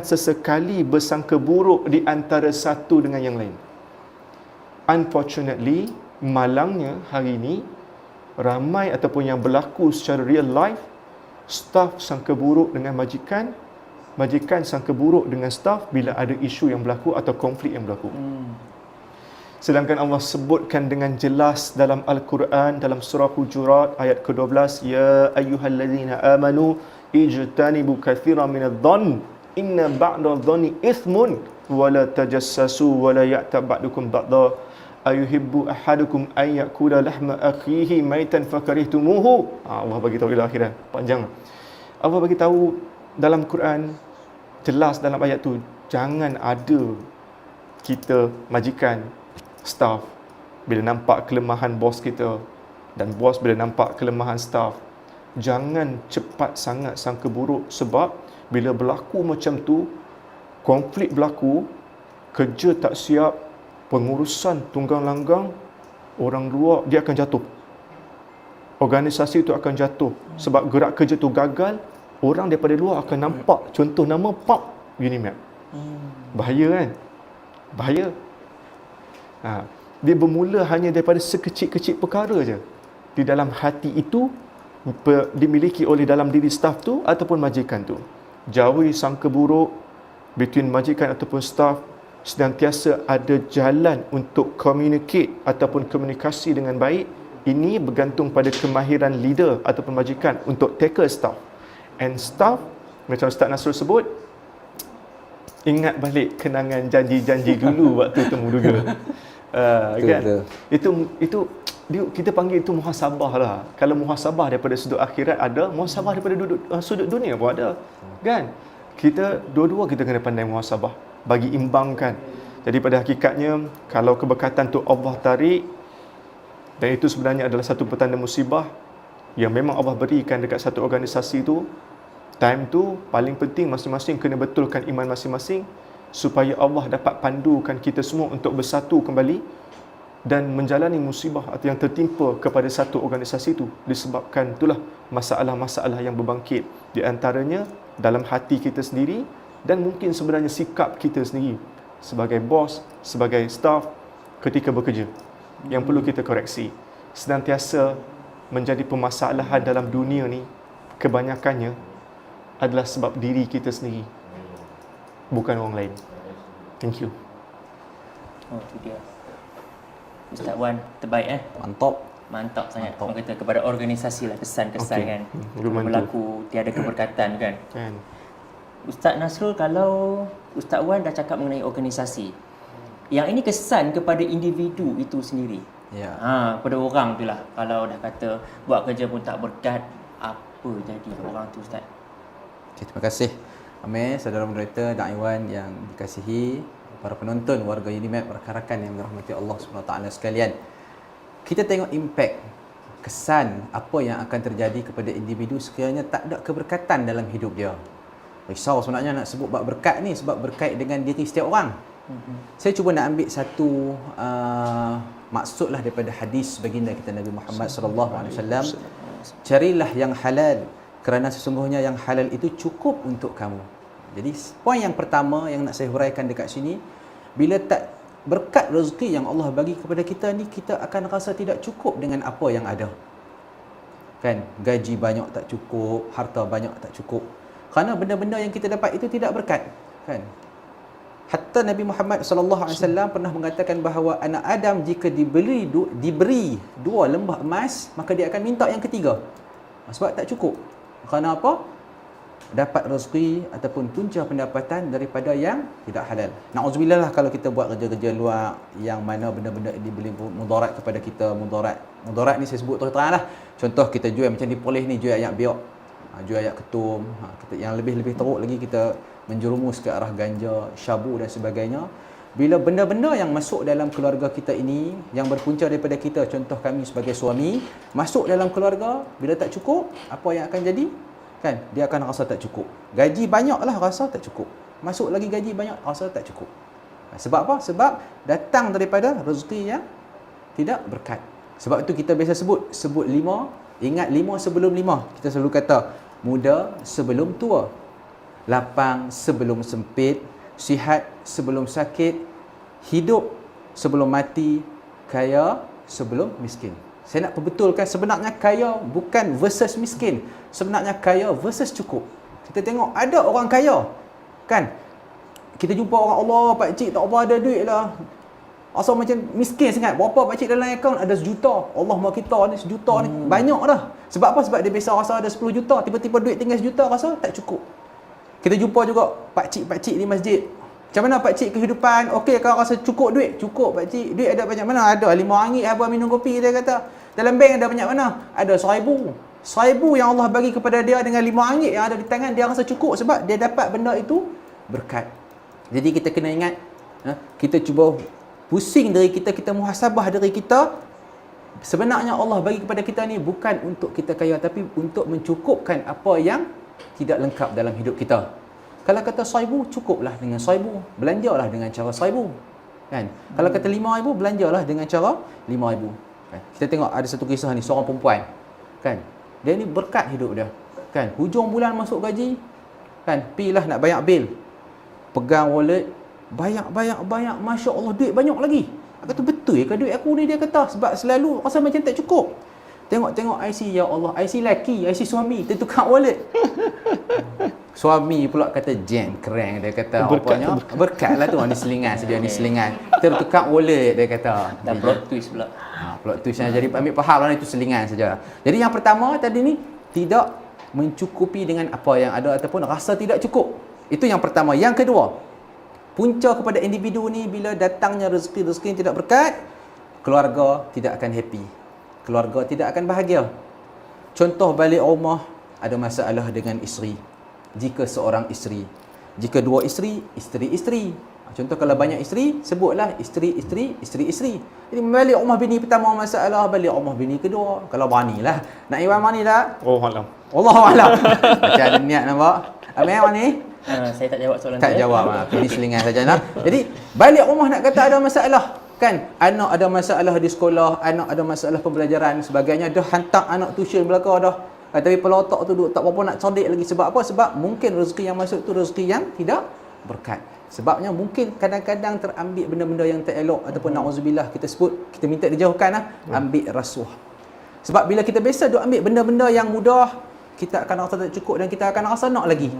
sesekali bersangka buruk di antara satu dengan yang lain. Unfortunately, malangnya hari ini ramai ataupun yang berlaku secara real life, staf sangka buruk dengan majikan, majikan sangka buruk dengan staf bila ada isu yang berlaku atau konflik yang berlaku. Sedangkan Allah sebutkan dengan jelas dalam Al-Quran, dalam surah Hujurat ayat ke-12, ya ayyuhallazina amanu ijtanibu katsiran minadh-dhann inna ba'dadh-dhanni ithmun wa la tajassasu wa la ya'tab ba'dukum ba'dha ayuhibbu ahadukum an yakula lahma akhihi maitan fakarihtumuhu. Allah bagi tahu ila akhirat, panjang. Allah bagi tahu dalam Quran jelas dalam ayat tu, jangan ada kita majikan, staff bila nampak kelemahan bos kita dan bos bila nampak kelemahan staff, jangan cepat sangat sangka buruk, sebab bila berlaku macam tu, konflik berlaku, kerja tak siap, pengurusan tunggang langgang, orang luar dia akan jatuh, organisasi itu akan jatuh sebab gerak kerja tu gagal. Orang daripada luar akan nampak contoh nama PAP Unimap. Bahaya kan? Bahaya. Dia bermula hanya daripada sekecil-kecil perkara je. Di dalam hati itu dimiliki oleh dalam diri staf tu ataupun majikan tu. Jauhi sangka buruk between majikan ataupun staf. Senantiasa ada jalan untuk communicate ataupun komunikasi dengan baik. Ini bergantung pada kemahiran leader ataupun majikan untuk tackle staff. And staff, macam Ustaz Nasrul sebut, ingat balik kenangan janji-janji dulu waktu temu duga. Kan? Itu kita panggil itu muhasabah lah. Kalau muhasabah daripada sudut akhirat ada, muhasabah daripada sudut dunia pun ada. Kan? Kita dua-dua kita kena pandai muhasabah, bagi imbangkan. Jadi pada hakikatnya, kalau keberkatan tu Allah tarik, dan itu sebenarnya adalah satu petanda musibah yang memang Allah berikan dekat satu organisasi tu, time tu paling penting masing-masing kena betulkan iman masing-masing supaya Allah dapat pandukan kita semua untuk bersatu kembali dan menjalani musibah atau yang tertimpa kepada satu organisasi itu disebabkan itulah masalah-masalah yang berbangkit, di antaranya dalam hati kita sendiri dan mungkin sebenarnya sikap kita sendiri sebagai bos, sebagai staff ketika bekerja yang perlu kita koreksi. Senantiasa menjadi permasalahan dalam dunia ni kebanyakannya adalah sebab diri kita sendiri, bukan orang lain. Thank you. Oh, itu dia. Ustaz Wan, terbaik Mantap sangat. Orang kata kepada organisasi lah kesan-kesan kan. Berlaku tiada keberkatan kan. Ustaz Nasrul, kalau Ustaz Wan dah cakap mengenai organisasi, yang ini kesan kepada individu itu sendiri. Ya. Pada orang tu lah. Kalau dah kata buat kerja pun tak berkat, apa jadi orang tu Ustaz? Okay, terima kasih Amir, saudara moderator dan Iwan yang dikasihi, para penonton warga Unimap, rakan-rakan yang dirahmati Allah SWT sekalian. Kita tengok impact, kesan apa yang akan terjadi kepada individu sekiranya tak ada keberkatan dalam hidup dia. Risau sebenarnya nak sebut bab berkat ni sebab berkait dengan diri setiap orang. Saya cuba nak ambil satu maksudlah daripada hadis baginda kita Nabi Muhammad SAW. Carilah yang halal kerana sesungguhnya yang halal itu cukup untuk kamu. Jadi poin yang pertama yang nak saya huraikan dekat sini, bila tak berkat rezeki yang Allah bagi kepada kita ni, kita akan rasa tidak cukup dengan apa yang ada. Kan? Gaji banyak tak cukup, harta banyak tak cukup. Kerana benda-benda yang kita dapat itu tidak berkat. Kan? Hatta Nabi Muhammad SAW pernah mengatakan bahawa anak Adam jika diberi dua lembah emas, maka dia akan minta yang ketiga. Sebab tak cukup. Kerana apa? Dapat rezeki ataupun punca pendapatan daripada yang tidak halal. Na'udzubillah lah kalau kita buat kerja-kerja luar yang mana benda-benda ini boleh mudarat kepada kita. Mudarat ni saya sebut terang lah. Contoh kita jual macam di Perlis ni, jual ayak biok, jual ayak ketum. Yang lebih-lebih teruk lagi kita menjerumus ke arah ganja, syabu dan sebagainya. Bila benda-benda yang masuk dalam keluarga kita ini, yang berpunca daripada kita, contoh kami sebagai suami, masuk dalam keluarga, bila tak cukup, apa yang akan jadi? Kan? Dia akan rasa tak cukup. Gaji banyaklah rasa tak cukup. Masuk lagi gaji banyak, rasa tak cukup. Sebab apa? Sebab datang daripada rezeki yang tidak berkat. Sebab itu kita biasa sebut 5, ingat 5 sebelum 5. Kita selalu kata, muda sebelum tua, lapang sebelum sempit, sihat sebelum sakit, hidup sebelum mati, kaya sebelum miskin. Saya nak perbetulkan, sebenarnya kaya bukan versus miskin. Sebenarnya kaya versus cukup. Kita tengok ada orang kaya, kan? Kita jumpa orang, Allah pakcik tak apa ada duit lah, asal macam miskin sangat. Berapa pakcik dalam akaun? Ada 1 juta. Allah mahu kita ni 1 juta ni banyak dah. Sebab apa? Sebab dia biasa rasa ada 10 juta, tiba-tiba duit tinggal 1 juta, rasa tak cukup. Kita jumpa juga pakcik-pakcik di masjid. Macam mana pakcik kehidupan? Okey, kalau rasa cukup duit? Cukup pakcik. Duit ada banyak mana? Ada RM5 apa minum kopi, dia kata. Dalam bank ada banyak mana? Ada RM1,000. RM1,000 yang Allah bagi kepada dia dengan RM5 yang ada di tangan, dia rasa cukup sebab dia dapat benda itu berkat. Jadi kita kena ingat, kita cuba pusing diri kita, kita muhasabah diri kita. Sebenarnya Allah bagi kepada kita ni bukan untuk kita kaya, tapi untuk mencukupkan apa yang tidak lengkap dalam hidup kita. Kalau kata RM1,000, cukuplah dengan RM1,000. Belanjalah dengan cara RM1,000. Kan? Kalau kata RM5,000, belanjalah dengan cara RM5,000. Kan? Kita tengok ada satu kisah ni, seorang perempuan. Kan? Dia ni berkat hidup dia. Kan? Hujung bulan masuk gaji, kan? Pilah nak bayar bil. Pegang wallet, banyak. Masya Allah, duit banyak lagi. Dia kata, betul ke duit aku ni? Dia kata, sebab selalu rasa macam tak cukup. Tengok-tengok IC, ya Allah, IC lelaki, IC suami, tertukar wallet. Suami pula kata jam keren, dia kata apanya berkat lah tu, ni selingan saja, ni selingan, tertukar wallet, dia kata. Dan plot twist pula. Plot twist yang jadi ambil faham lah, itu selingan saja. Jadi yang pertama tadi ni, tidak mencukupi dengan apa yang ada ataupun rasa tidak cukup. Itu yang pertama. Yang kedua, punca kepada individu ni bila datangnya rezeki yang tidak berkat, keluarga tidak akan happy, keluarga tidak akan bahagia. Contoh balik rumah ada masalah dengan isteri. Jika seorang isteri, jika dua isteri, isteri. Contoh kalau banyak isteri, sebutlah isteri. Jadi balik rumah bini pertama masalah, balik rumah bini kedua. Kalau beranilah. Nak Iwan mani tak? Oh, alam. Wallahualam. Macam ada niat nampak. Amir mani? Saya tak jawab soalan Tak saya. jawab. Ini selingan saja nak. Jadi balik rumah nak kata ada masalah. Kan? Anak ada masalah di sekolah, anak ada masalah pembelajaran sebagainya, dah hantar anak tuition belakang dah. Tapi kepala otak tu duduk tak apa nak cerdik lagi. Sebab apa? Sebab mungkin rezeki yang masuk tu rezeki yang tidak berkat. Sebabnya mungkin kadang-kadang terambil benda-benda yang tak elok ataupun na'udzubillah kita sebut, kita minta dijauhkan lah, ambil rasuah. Sebab bila kita biasa duk ambil benda-benda yang mudah, kita akan rasa tak cukup dan kita akan rasa nak lagi.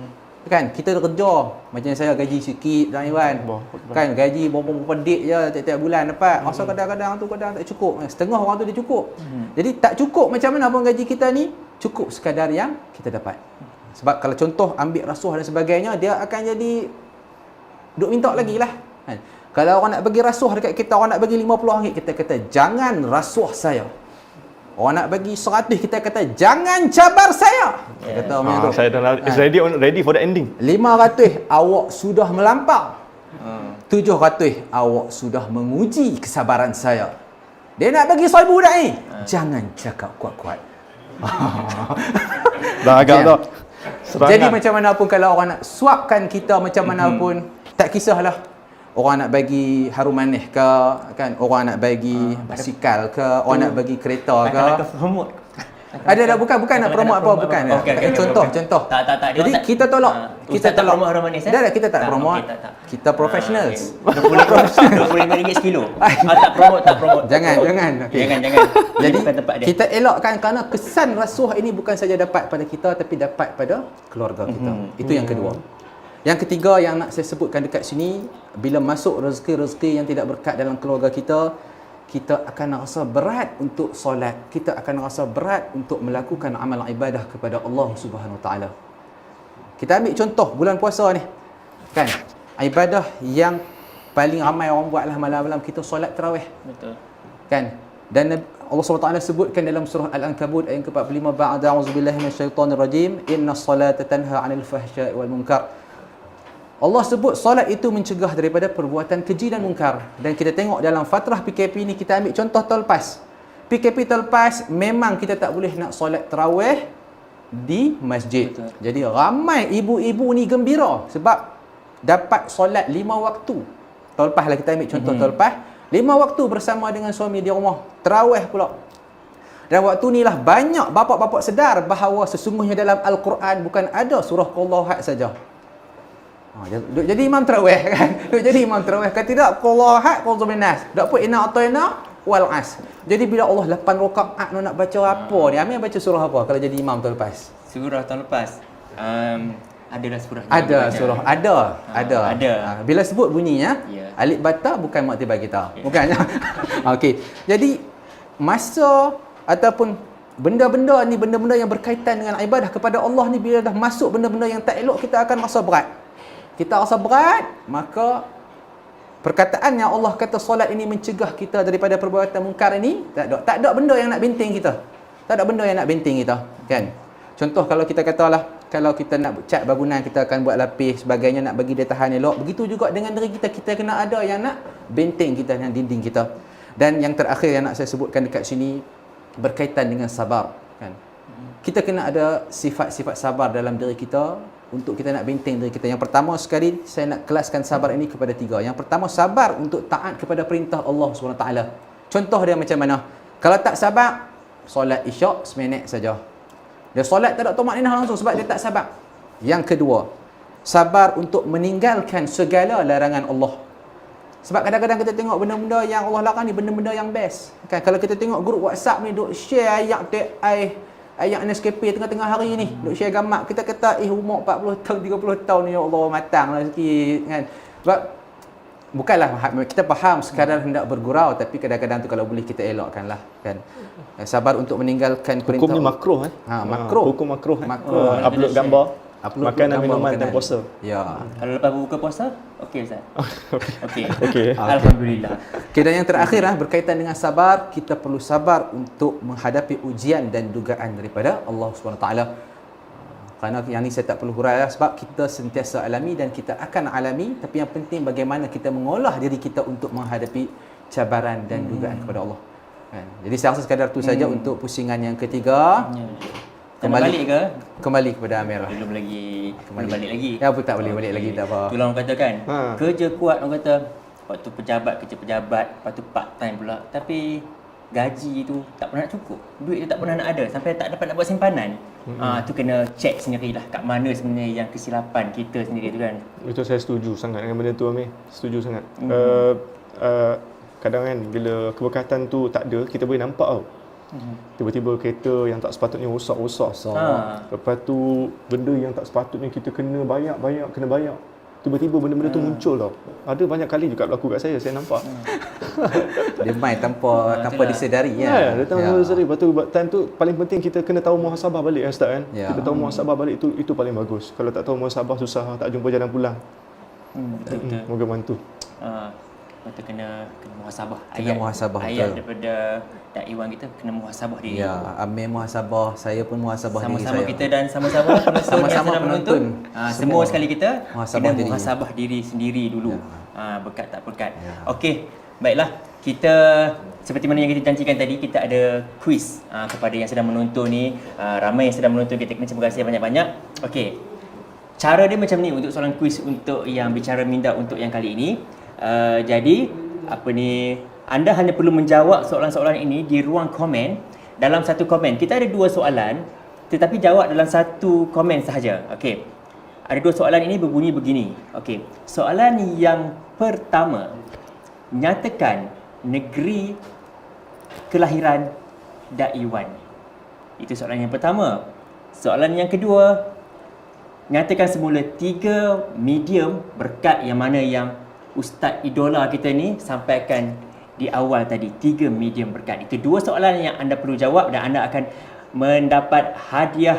Kan? Kita kerja, macam saya gaji sikit dan Iwan. Kan gaji berapa dik je tiap-tiap bulan dapat. Rasa kadang-kadang tu kadang tak cukup. Setengah orang tu dia cukup. Jadi tak cukup macam mana pun gaji kita ni, cukup sekadar yang kita dapat. Sebab kalau contoh ambil rasuah dan sebagainya, dia akan jadi duk minta lagi lah. Kan? Kalau orang nak bagi rasuah dekat kita, orang nak bagi RM50, kita kata jangan rasuah saya. Orang nak bagi 100, kita kata jangan cabar saya. Kita kata macam tu. Saya dah ready for the ending. 500 awak sudah melampau. 700 awak sudah menguji kesabaran saya. Dia nak bagi 1000 dah ni. Jangan cakap kuat-kuat. Dah agak dah. Jadi macam mana pun kalau orang nak suapkan kita macam mana pun, tak kisahlah. Orang nak bagi harum manis ke, kan? Orang nak bagi basikal ke, orang nak bagi kereta ke. Akan promote. Ada bukan nak promote apa, bukan. Contoh. Tak. Jadi kita tolak. Ustaz tak promote harum manis, Dah, kita tak promote. tak. Kita professionals. RM25 sekilo. Tak promote. Jangan. Okay. Jangan. Jadi Bukan tempat dia. kita elakkan kerana kesan rasuah ini bukan saja dapat pada kita tapi dapat pada keluarga kita. Itu yang kedua. Yang ketiga yang nak saya sebutkan dekat sini, bila masuk rezeki-rezeki yang tidak berkat dalam keluarga kita, kita akan rasa berat untuk solat, kita akan rasa berat untuk melakukan amal ibadah kepada Allah Subhanahu Wa Taala. Kita ambil contoh bulan puasa ni. Kan? Ibadah yang paling ramai orang buatlah malam-malam kita solat tarawih. Betul. Kan? Dan Allah SWT sebutkan dalam surah Al-Ankabut ayat ke-45, ba'da a'udzubillahi minasyaitonir rajim, innas salata tanha 'anil fahsya'i wal munkar. Allah sebut solat itu mencegah daripada perbuatan keji dan mungkar. Dan kita tengok dalam fatrah PKP ni, kita ambil contoh tahun lepas. PKP tahun lepas memang kita tak boleh nak solat tarawih di masjid. Betul. Jadi ramai ibu-ibu ni gembira sebab dapat solat 5 waktu. Tahun lepas lah kita ambil contoh tahun lepas. 5 waktu bersama dengan suami di rumah. Tarawih pula. Dan waktu ni lah banyak bapa-bapa sedar bahawa sesungguhnya dalam Al-Quran bukan ada surah Qul Huwallahu saja. Jadi imam tarawih kan. Jadi imam tarawih kan, tidak Qul Huwallahu ahad, Qul Huwallahu nas. Tak apa inna atayna wal as. Jadi bila Allah 8 rakaat nak baca apa ni? Amir baca surah apa kalau jadi imam tahun lepas? Surah tahun lepas. Adalah surah. Ada surah. Ada. Bila sebut bunyinya, Ya. alif bata bukan maktibar kita. Bukannya. Okey. Jadi masa ataupun benda-benda ni, benda-benda yang berkaitan dengan ibadah kepada Allah ni, bila dah masuk benda-benda yang tak elok, kita akan rasa berat. Kita rasa berat, maka perkataan yang Allah kata solat ini mencegah kita daripada perbuatan mungkar ini, tak ada benda yang nak benteng kita. Tak ada benda yang nak benteng kita, kan? Contoh kalau kita katalah, kalau kita nak cat bangunan, kita akan buat lapis sebagainya, nak bagi dia tahan elok. Begitu juga dengan diri kita, kita kena ada yang nak benteng kita, yang dinding kita. Dan yang terakhir yang nak saya sebutkan dekat sini berkaitan dengan sabar, kan? Kita kena ada sifat-sifat sabar dalam diri kita untuk kita nak benteng diri kita. Yang pertama sekali, saya nak kelaskan sabar ini kepada 3. Yang pertama, sabar untuk taat kepada perintah Allah SWT. Contoh dia macam mana? Kalau tak sabar, solat isyak seminit saja. Dia solat tak ada tumakninah langsung sebab dia tak sabar. Yang kedua, sabar untuk meninggalkan segala larangan Allah. Sebab kadang-kadang kita tengok benda-benda yang Allah larang ni benda-benda yang best. Kan kalau kita tengok grup WhatsApp ni duk share ayat NSKP tengah-tengah hari ni, duk share gambar, kita kata umur 40 tahun 30 tahun ni ya Allah matanglah sikit kan. Sebab bukanlah kita faham sekadar hendak bergurau, tapi kadang-kadang tu kalau boleh kita elakkanlah kan. Sabar untuk meninggalkan perintah. Hukum ni makruh makruh. Hukum makruh. Upload gambar, upload makanan gambar, minuman makanan. dan puasa. Ya. Kalau lepas berbuka puasa, okey Ustaz. Okey. Okey. Alhamdulillah. Okay, dan yang terakhir berkaitan dengan sabar, kita perlu sabar untuk menghadapi ujian dan dugaan daripada Allah SWT. Kerana yang ni saya tak perlu huraikan sebab kita sentiasa alami dan kita akan alami, tapi yang penting bagaimana kita mengolah diri kita untuk menghadapi cabaran dan dugaan kepada Allah. Kan? Jadi saya rasa sekadar tu saja untuk pusingan yang ketiga. Ya. Balik ke? Kembali kepada Amirah. Belum balik lagi. Ya, apa tak boleh balik lagi, tak apa. Itulah orang kata kan, kerja kuat orang kata, lepas tu kerja pejabat, lepas tu part time pula. Tapi gaji tu tak pernah cukup. Duit tu tak pernah nak ada sampai tak dapat nak buat simpanan. Tu kena check sendirilah kat mana sebenarnya yang kesilapan kita sendiri tu kan. Itu saya setuju sangat dengan benda tu Amir. Setuju sangat. Kadang kan bila keberkatan tu tak ada, kita boleh nampak tau. Tiba-tiba kereta yang tak sepatutnya rosak. Lepas tu benda yang tak sepatutnya kita kena bayar. Tiba-tiba benda-benda tu muncul tau. Ada banyak kali juga berlaku kat saya nampak. Dia main tanpa disedari ya. Dia tanpa disedari. Lepas tu time tu paling penting kita kena tahu muhasabah balik Ustaz kan. Kita tahu muhasabah balik itu paling bagus. Kalau tak tahu muhasabah susah, tak jumpa jalan pulang. Betul. Moga bantu. Kita kena muhasabah. Muhasabah ayat betul. daripada Da'i Wan kita kena muhasabah diri. Ya, Amir muhasabah, saya pun muhasabah diri saya. Sama-sama kita dan sama-sama penonton Sama-sama yang sedang menonton. penonton. Semua sekali kita Muhasabah kena diri. muhasabah diri sendiri dulu. Berkat tak berkat. Okey, baiklah. Kita seperti mana yang kita janjikan tadi, kita ada quiz kepada yang sedang menonton ni. Ramai yang sedang menonton, kita kena terima kasih banyak-banyak. Okey. Cara dia macam ni untuk soalan quiz untuk yang bicara minda untuk yang kali ini. Jadi anda hanya perlu menjawab soalan-soalan ini di ruang komen. Dalam satu komen kita ada 2 soalan, tetapi jawab dalam satu komen sahaja. Okey. Ada 2 soalan ini berbunyi begini. Okey. Soalan yang pertama, nyatakan negeri kelahiran Da'i Wan. Itu soalan yang pertama. Soalan yang kedua, nyatakan semula 3 medium berkat yang mana yang Ustaz idola kita ni sampaikan di awal tadi. 3 medium berkat. Itu 2 soalan yang anda perlu jawab dan anda akan mendapat hadiah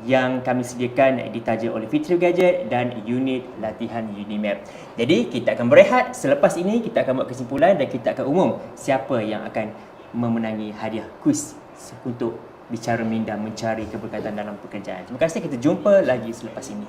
yang kami sediakan ditaja oleh Fitri Gadget dan unit latihan Unimap. Jadi kita akan berehat. Selepas ini kita akan buat kesimpulan dan kita akan umum siapa yang akan memenangi hadiah kuis untuk bicara minda mencari keberkatan dalam pekerjaan. Terima kasih, kita jumpa lagi selepas ini.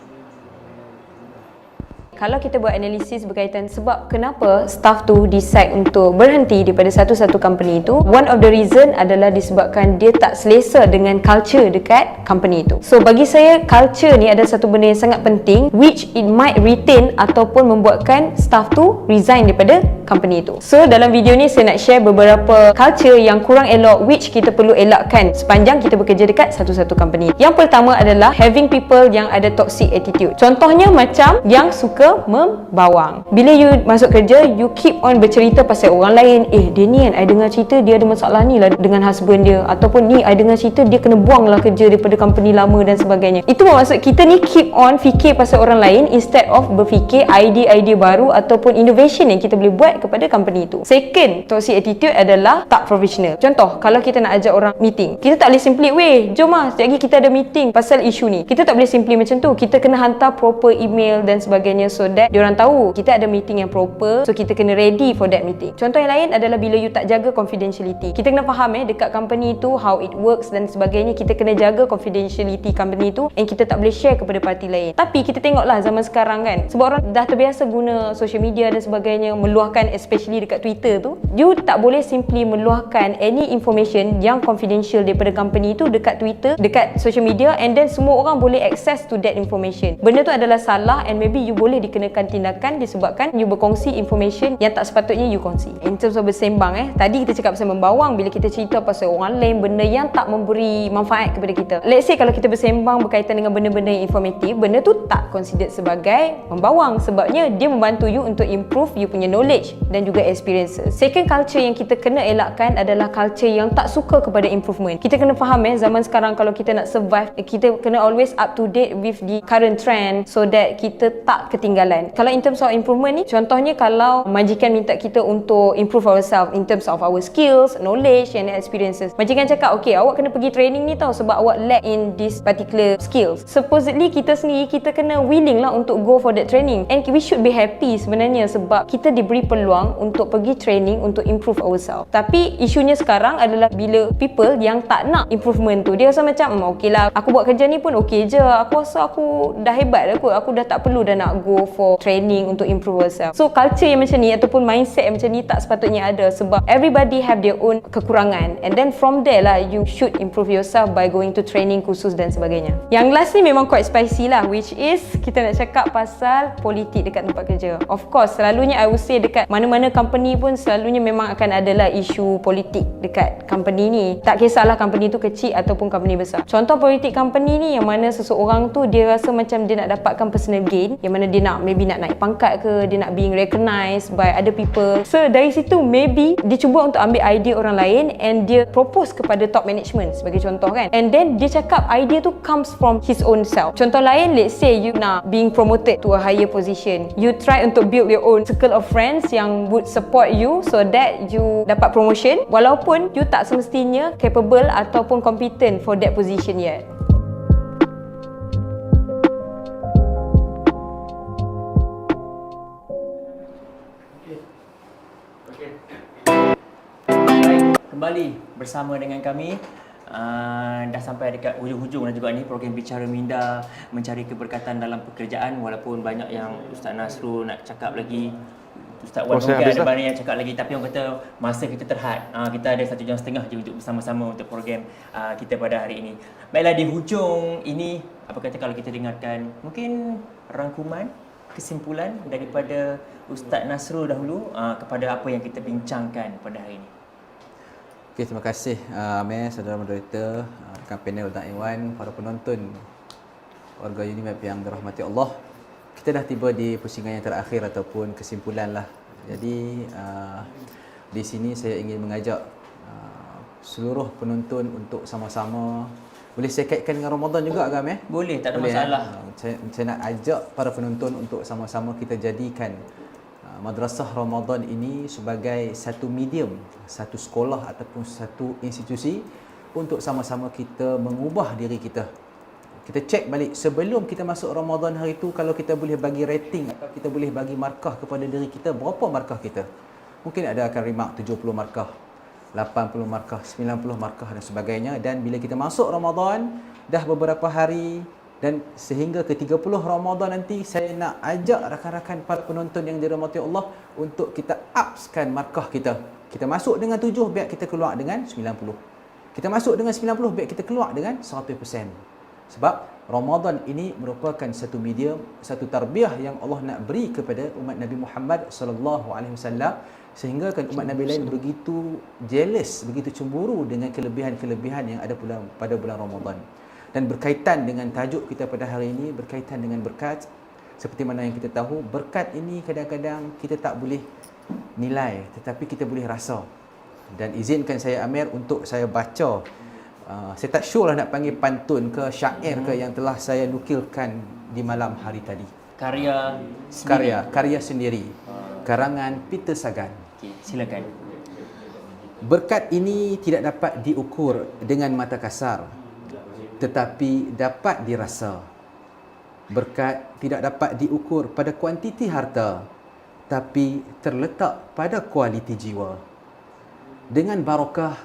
Kalau kita buat analisis berkaitan sebab kenapa staff tu decide untuk berhenti daripada satu-satu company itu, one of the reason adalah disebabkan dia tak selesa dengan culture dekat company itu. So bagi saya, culture ni adalah satu benda yang sangat penting, which it might retain ataupun membuatkan staff tu resign daripada company itu. So dalam video ni saya nak share beberapa culture yang kurang elok which kita perlu elakkan sepanjang kita bekerja dekat satu-satu company. Yang pertama adalah having people yang ada toxic attitude. Contohnya macam yang suka membawang. Bila you masuk kerja, you keep on bercerita pasal orang lain. Dia ni kan, I dengar cerita dia ada masalah ni lah dengan husband dia. Ataupun ni, I dengar cerita dia kena buang lah kerja daripada company lama dan sebagainya. Itu bermaksud kita ni keep on fikir pasal orang lain instead of berfikir idea-idea baru ataupun innovation yang kita boleh buat kepada company itu. Second, toxic attitude adalah tak professional. Contoh, kalau kita nak ajak orang meeting, kita tak boleh simply, weh, jom lah, sekejap lagi kita ada meeting pasal isu ni. Kita tak boleh simply macam tu. Kita kena hantar proper email dan sebagainya so that diorang tahu kita ada meeting yang proper, so kita kena ready for that meeting. Contoh yang lain adalah bila you tak jaga confidentiality. Kita kena faham dekat company tu how it works dan sebagainya. Kita kena jaga confidentiality company tu and kita tak boleh share kepada parti lain. Tapi kita tengoklah zaman sekarang kan, sebab orang dah terbiasa guna social media dan sebagainya, meluahkan especially dekat Twitter tu, you tak boleh simply meluahkan any information yang confidential daripada company tu dekat Twitter, dekat social media, and then semua orang boleh access to that information. Benda tu adalah salah and maybe you boleh dikenakan tindakan disebabkan you berkongsi information yang tak sepatutnya you kongsi. In terms of bersembang, tadi kita cakap pasal membawang. Bila kita cerita pasal orang lain, benda yang tak memberi manfaat kepada kita, let's say kalau kita bersembang berkaitan dengan benda-benda yang informatif, benda tu tak considered sebagai membawang sebabnya dia membantu you untuk improve you punya knowledge dan juga experiences. Second culture yang kita kena elakkan adalah culture yang tak suka kepada improvement. Kita kena faham zaman sekarang kalau kita nak survive, kita kena always up to date with the current trend so that kita tak ketinggalan. Kalau in terms of improvement ni, contohnya kalau majikan minta kita untuk improve ourselves in terms of our skills, knowledge and experiences. Majikan cakap, okay, awak kena pergi training ni tau sebab awak lack in this particular skills. Supposedly kita sendiri, kita kena willing lah untuk go for that training, and we should be happy sebenarnya sebab kita diberi peluang untuk pergi training untuk improve ourselves. Tapi isunya sekarang adalah bila people yang tak nak improvement tu, dia rasa macam okay lah, aku buat kerja ni pun okay je, aku rasa aku dah hebat dah kot, aku dah tak perlu dah nak go for training untuk improve ourselves. So culture yang macam ni ataupun mindset yang macam ni tak sepatutnya ada sebab everybody have their own kekurangan, and then from there lah you should improve yourself by going to training khusus dan sebagainya. Yang last ni memang quite spicy lah, which is kita nak cakap pasal politik dekat tempat kerja. Of course, selalunya I would say dekat mana-mana company pun selalunya memang akan adalah isu politik dekat company ni. Tak kisahlah company tu kecil ataupun company besar. Contoh politik company ni yang mana seseorang tu dia rasa macam dia nak dapatkan personal gain, yang mana dia nak maybe nak naik pangkat ke, dia nak being recognized by other people. So dari situ maybe dia cuba untuk ambil idea orang lain and dia propose kepada top management sebagai contoh kan. And then dia cakap idea tu comes from his own self. Contoh lain, let's say you nak being promoted to a higher position. You try untuk build your own circle of friends yang would support you so that you dapat promotion walaupun you tak semestinya capable ataupun competent for that position yet. Kembali bersama dengan kami. Dah sampai dekat hujung-hujung dan juga ni program Bicara Minda, mencari keberkatan dalam pekerjaan. Walaupun banyak yang Ustaz Nasrul nak cakap lagi, Ustaz Wan mungkin ada banyak yang cakap lagi, tapi orang kata masa kita terhad. Kita ada 1.5 jam je untuk bersama-sama untuk program kita pada hari ini. Baiklah, di hujung ini apa kata kalau kita dengarkan mungkin rangkuman, kesimpulan daripada Ustaz Nasrul dahulu kepada apa yang kita bincangkan pada hari ini. Okay, terima kasih Amir, saudara moderator, rekan panel dan Iwan, para penonton warga Unimap yang dirahmati Allah. Kita dah tiba di pusingan yang terakhir ataupun kesimpulan lah. Jadi di sini saya ingin mengajak seluruh penonton untuk sama-sama, boleh saya kaitkan dengan Ramadan juga kan Amir? Boleh, tak ada Boleh, masalah. Saya nak ajak para penonton untuk sama-sama kita jadikan Madrasah Ramadan ini sebagai satu medium, satu sekolah ataupun satu institusi untuk sama-sama kita mengubah diri kita. Kita cek balik sebelum kita masuk Ramadan hari itu, kalau kita boleh bagi rating atau kita boleh bagi markah kepada diri kita, berapa markah kita? Mungkin ada akan remark 70 markah, 80 markah, 90 markah dan sebagainya. Dan bila kita masuk Ramadan, dah beberapa hari dan sehingga ke 30 Ramadan nanti, saya nak ajak rakan-rakan para penonton yang dirahmati Allah untuk kita upskan markah kita. Kita masuk dengan 7, biar kita keluar dengan 90. Kita masuk dengan 90, biar kita keluar dengan 100%. Sebab Ramadan ini merupakan satu medium, satu tarbiyah yang Allah nak beri kepada umat Nabi Muhammad sallallahu alaihi wasallam, sehingga kan umat Nabi lain begitu jealous, begitu cemburu dengan kelebihan-kelebihan yang ada pada bulan Ramadan. Dan berkaitan dengan tajuk kita pada hari ini, berkaitan dengan berkat. Seperti mana yang kita tahu, berkat ini kadang-kadang kita tak boleh nilai, tetapi kita boleh rasa. Dan izinkan saya Amir untuk saya baca, saya tak sure lah nak panggil pantun ke syair ke yang telah saya nukilkan di malam hari tadi. Karya sendiri, karangan Peter Sagan. Okay, silakan. Berkat ini tidak dapat diukur dengan mata kasar, tetapi dapat dirasa. Berkat tidak dapat diukur pada kuantiti harta, tapi terletak pada kualiti jiwa. Dengan barakah,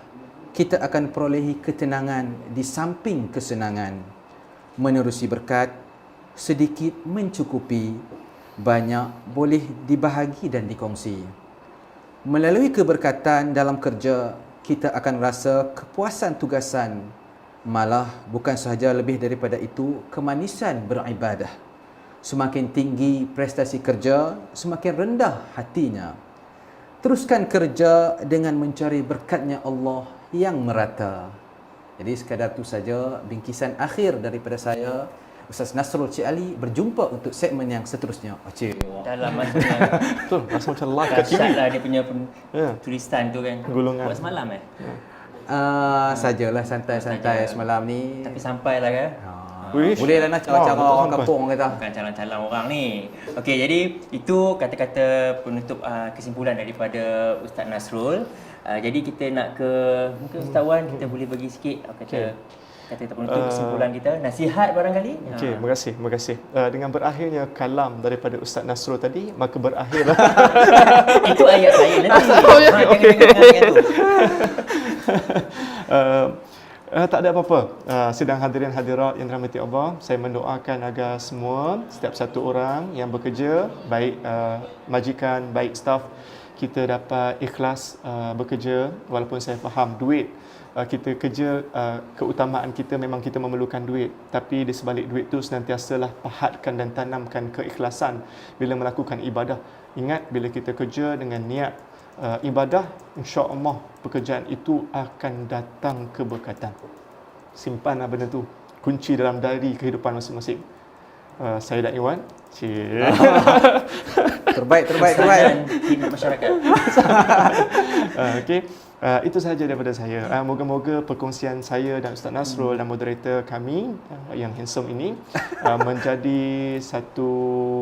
kita akan perolehi ketenangan di samping kesenangan. Menerusi berkat, sedikit mencukupi, banyak boleh dibahagi dan dikongsi. Melalui keberkatan dalam kerja, kita akan rasa kepuasan tugasan. Malah bukan sahaja lebih daripada itu, kemanisan beribadah. Semakin tinggi prestasi kerja, semakin rendah hatinya. Teruskan kerja dengan mencari berkatnya Allah yang merata. Jadi sekadar itu saja bingkisan akhir daripada saya. Ustaz Nasrul Cik Ali berjumpa untuk segmen yang seterusnya. Cik. Dalam maksudnya Betul, rasa macam live kat TV. dahsyat lah dia punya Ya. tulisan tu kan. Golongan. Buat semalam Sajalah santai-santai semalam ni. Tapi sampailah kan. Wish. Boleh lah nak cara-cara betul orang sampai. kampung kata. Bukan calon-calon orang ni. Okey, jadi itu kata-kata penutup kesimpulan daripada Ustaz Nasrul. Jadi kita nak ke mungkin Ustaz Wan, kita boleh bagi sikit kata penutup kesimpulan kita, nasihat barangkali. Okey, terima kasih. Dengan berakhirnya kalam daripada Ustaz Nasrul tadi, maka berakhirlah Itu ayat saya nanti. Okey. Jangan tu. Tak ada apa-apa. Sidang hadirin hadirat yang dirahmati Allah, saya mendoakan agar semua, setiap satu orang yang bekerja, baik majikan, baik staf, kita dapat ikhlas bekerja. Walaupun saya faham duit, kita kerja, keutamaan kita memang kita memerlukan duit, tapi di sebalik duit tu senantiasalah pahatkan dan tanamkan keikhlasan bila melakukan ibadah. Ingat, bila kita kerja dengan niat ibadah, insya-Allah pekerjaan itu akan datang keberkatan. Simpanlah benda tu, kunci dalam diary kehidupan masing-masing. Saya dan Iwan. Terbaik. Dan khidmat masyarakat. Okey. Itu sahaja daripada saya. Moga-moga perkongsian saya dan Ustaz Nasrul dan moderator kami yang handsome ini menjadi satu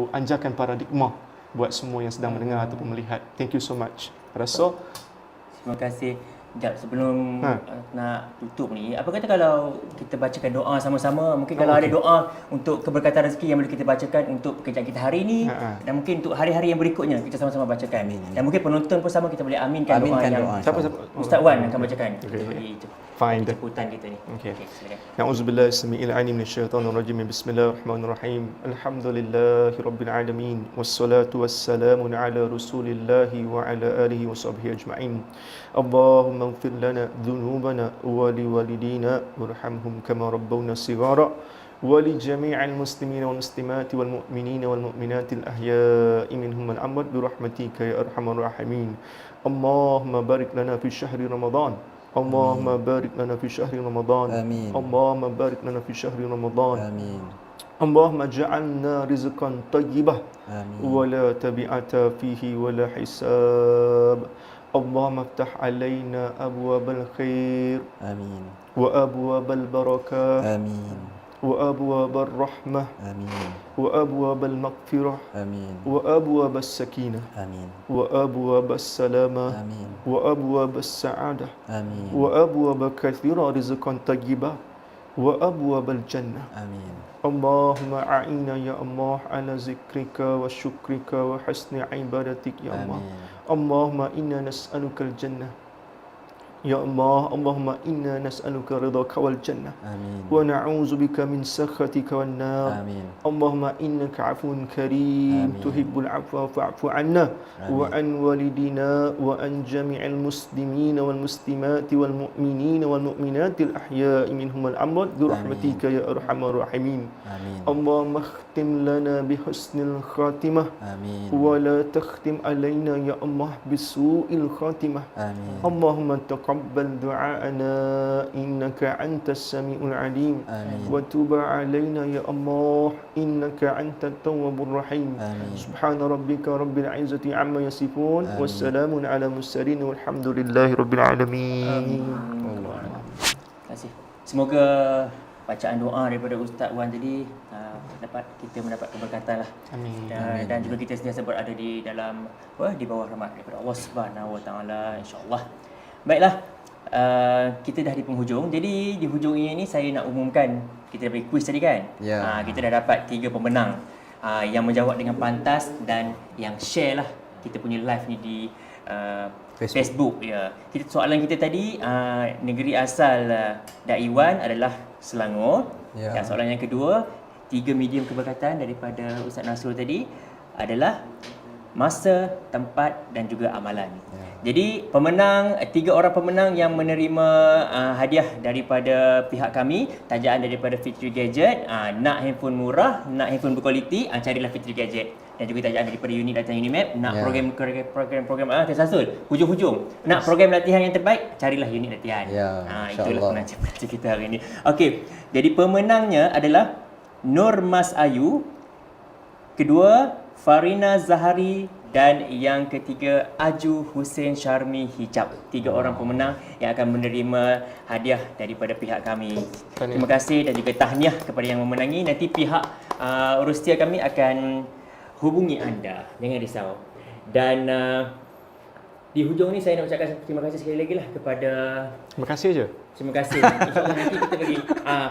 anjakan paradigma buat semua yang sedang mendengar ataupun melihat. Thank you so much. Rasa. Terima kasih. Sekejap, sebelum nak tutup ni, apa kata kalau kita bacakan doa sama-sama? Mungkin kalau ada doa untuk keberkatan rezeki yang boleh kita bacakan untuk pekerjaan kita hari ni, dan mungkin untuk hari-hari yang berikutnya kita sama-sama bacakan. Dan mungkin penonton pun sama, kita boleh aminkan doa yang Siapa? Ustaz Wan akan bacakan. Kita bagi Fine. jemputan kita ni. Okey. Silakan. Na'udzubillahi samiil alim minasyaitonir rajim. Bismillahirrahmanirrahim. Alhamdulillahirabbil alamin. Wassalatu wassalamu ala Rasulillahi wa ala alihi washabbihi ajma'in. Allahumma ighfir lana dhunubana wa liwalidina warhamhum kama rabbawna shighara wa li jami'il muslimina wal muslimati wal mu'minina wal mu'minati al ahya'i minhum wal amwat bi rahmatika ya arhamar rahimin. Allahumma barik lana fi syahri Ramadan. Allahumma barik lana fi syahri Ramadan. Amin. Allahumma barik lana fi syahri Ramadan. Amin. Allahumma ja'alna rizqan tayyibah Amin. wa la tabi'ata fihi wa la hisab. Allahumma iftah alaina abwabal khair Amin. wa abwabal barakah Amin. wa abwabal rahmah Amin. wa abwabal maghfirah Amin. wa abwabas sakinah Amin. wa abwabas salamah Amin. wa abwabas sa'adah Amin. wa abwaba kathira rizqan tayyibah wa abwabal jannah. Amin. Allahumma a'ina ya Allah ala zikrika wa syukrika wa husni ibadatik ya Allah. Allahumma inna nas'aluka al-jannah. Ya Allah, Allahumma inna nas'aluka ridhaka wal jannah. Amin. Wa na'udzu bika min sakhatika wan nar. Amin. Allahumma innaka 'afuwun karim, Amin. tuhibbul 'afwa fa'fu 'anna wa an walidina wa an jami'il muslimina wal muslimati wal mu'minina wal mu'minati al ahya'i minhum wal amwat bi rahmatika ya arhamar rahimin. Amin. Allahumma khtim lana bi husnil khatimah Amin. wa la takhtim alaina ya Allah bi su'il khatimah. Amin. Allahumma taqabbal du'aana innaka antas sami'ul 'alim. Amin. Wa tub 'alaina ya Allah innaka antat tawwabur rahim. Amin. Subhana rabbika rabbil 'izzati 'amma yasifun Amin. wassalamun 'ala mursalin walhamdulillahi rabbil alamin. Terima kasih. Semoga bacaan doa daripada Ustaz Wan tadi kita mendapat keberkatan lah. Amin. Dan juga kita sentiasa berada di dalam di bawah rahmat daripada Allah Subhanahu Wa Taala, insya-Allah. Baiklah, kita dah di penghujung. Jadi di hujung ini saya nak umumkan, kita dah bagi kuis tadi kan? Ya. Kita dah dapat 3 pemenang yang menjawab dengan pantas dan yang share lah kita punya live ni di Facebook. Ya. Soalan kita tadi, negeri asal Dai Wan adalah Selangor. Ya. Dan soalan yang kedua, 3 medium keberkatan daripada Ustaz Nasrul tadi adalah masa, tempat dan juga amalan. Ya. Jadi pemenang, 3 orang pemenang yang menerima hadiah daripada pihak kami, tajaan daripada Fitri Gadget, nak handphone murah, nak handphone berkualiti, carilah Fitri Gadget. Dan juga tajaan daripada unit latihan Unimap, nak program tersasul, hujung-hujung, nak program latihan yang terbaik, carilah unit latihan. Ya, Itulah insya-Allah. pengajar kita hari ini. Okey, jadi pemenangnya adalah Nur Mas Ayu. Kedua, Farina Zahari. Dan yang ketiga, Aju Hussein Syarmi Hijab. 3 orang pemenang yang akan menerima hadiah daripada pihak kami. Terima kasih dan juga tahniah kepada yang memenangi. Nanti pihak Urustia kami akan hubungi anda. Jangan risau. Dan di hujung ni saya nak ucapkan terima kasih sekali lagi lah kepada... Terima kasih je. Terima kasih. InsyaAllah nanti kita bagi...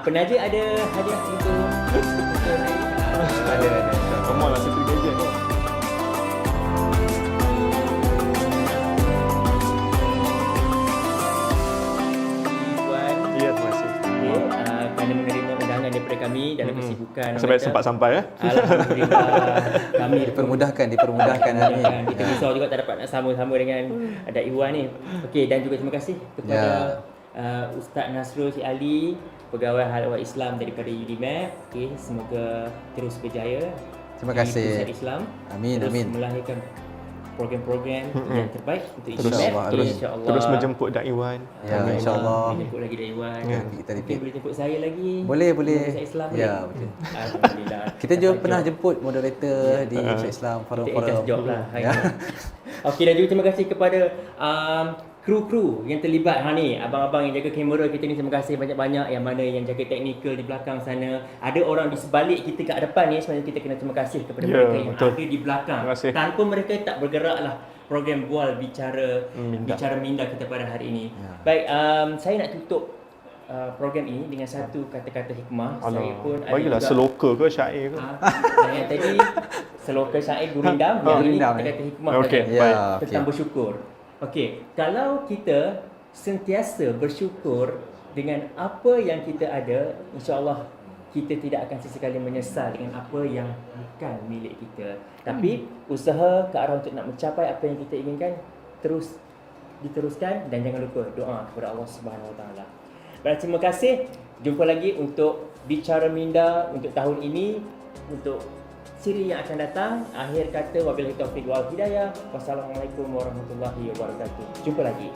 penaja ada hadiah untuk... Ada. Come on lah, satu gadget. Kerana menerima undangan daripada kami dalam kesibukan. Sempat sampai ya. Alhamdulillah. Kami dipermudahkan Kita risau juga tak dapat nak sama-sama dengan Datuk Iwan ni. Okey, dan juga terima kasih kepada Ustaz Nasrul Cik Ali, pegawai Hal Ehwal Islam daripada UDMAP. Okey, semoga terus berjaya. Terima kasih. Di Pusat Islam. Amin. Melahirkan program-program yang terbaik untuk terus menjemput Datuk Iwan. Ya, insya-Allah. Menjemput lagi Datuk Iwan. Kita boleh jemput saya lagi. Boleh. Islam ya, betul. Alhamdulillah. Kita juga pernah jemput moderator di Islam forum-forum. Job lah. Okey, dan juga terima kasih kepada kru-kru yang terlibat ni, abang-abang yang jaga kamera kita ni, terima kasih banyak-banyak. Yang mana yang jaga teknikal di belakang sana, ada orang di sebalik kita kat depan ni, sebenarnya kita kena terima kasih kepada mereka yang ada di belakang. Tanpa mereka tak bergeraklah program Bual Bicara Minda kita pada hari ini. Baik, saya nak tutup program ini dengan satu kata-kata hikmah. Saya pun bagilah seloka ke syair ke? Yang tadi seloka syair gurindam, yang ini kata-kata hikmah tentang bersyukur. Okey, kalau kita sentiasa bersyukur dengan apa yang kita ada, insya-Allah kita tidak akan sesekali menyesal dengan apa yang bukan milik kita. Tapi usaha ke arah untuk nak mencapai apa yang kita inginkan terus diteruskan, dan jangan lupa doa kepada Allah Subhanahu Wa Taala. Baik, terima kasih. Jumpa lagi untuk Bicara Minda untuk tahun ini, untuk siri yang akan datang. Akhir kata, wabillahi taufiq wal hidayah. Wassalamualaikum warahmatullahi wabarakatuh. Jumpa lagi.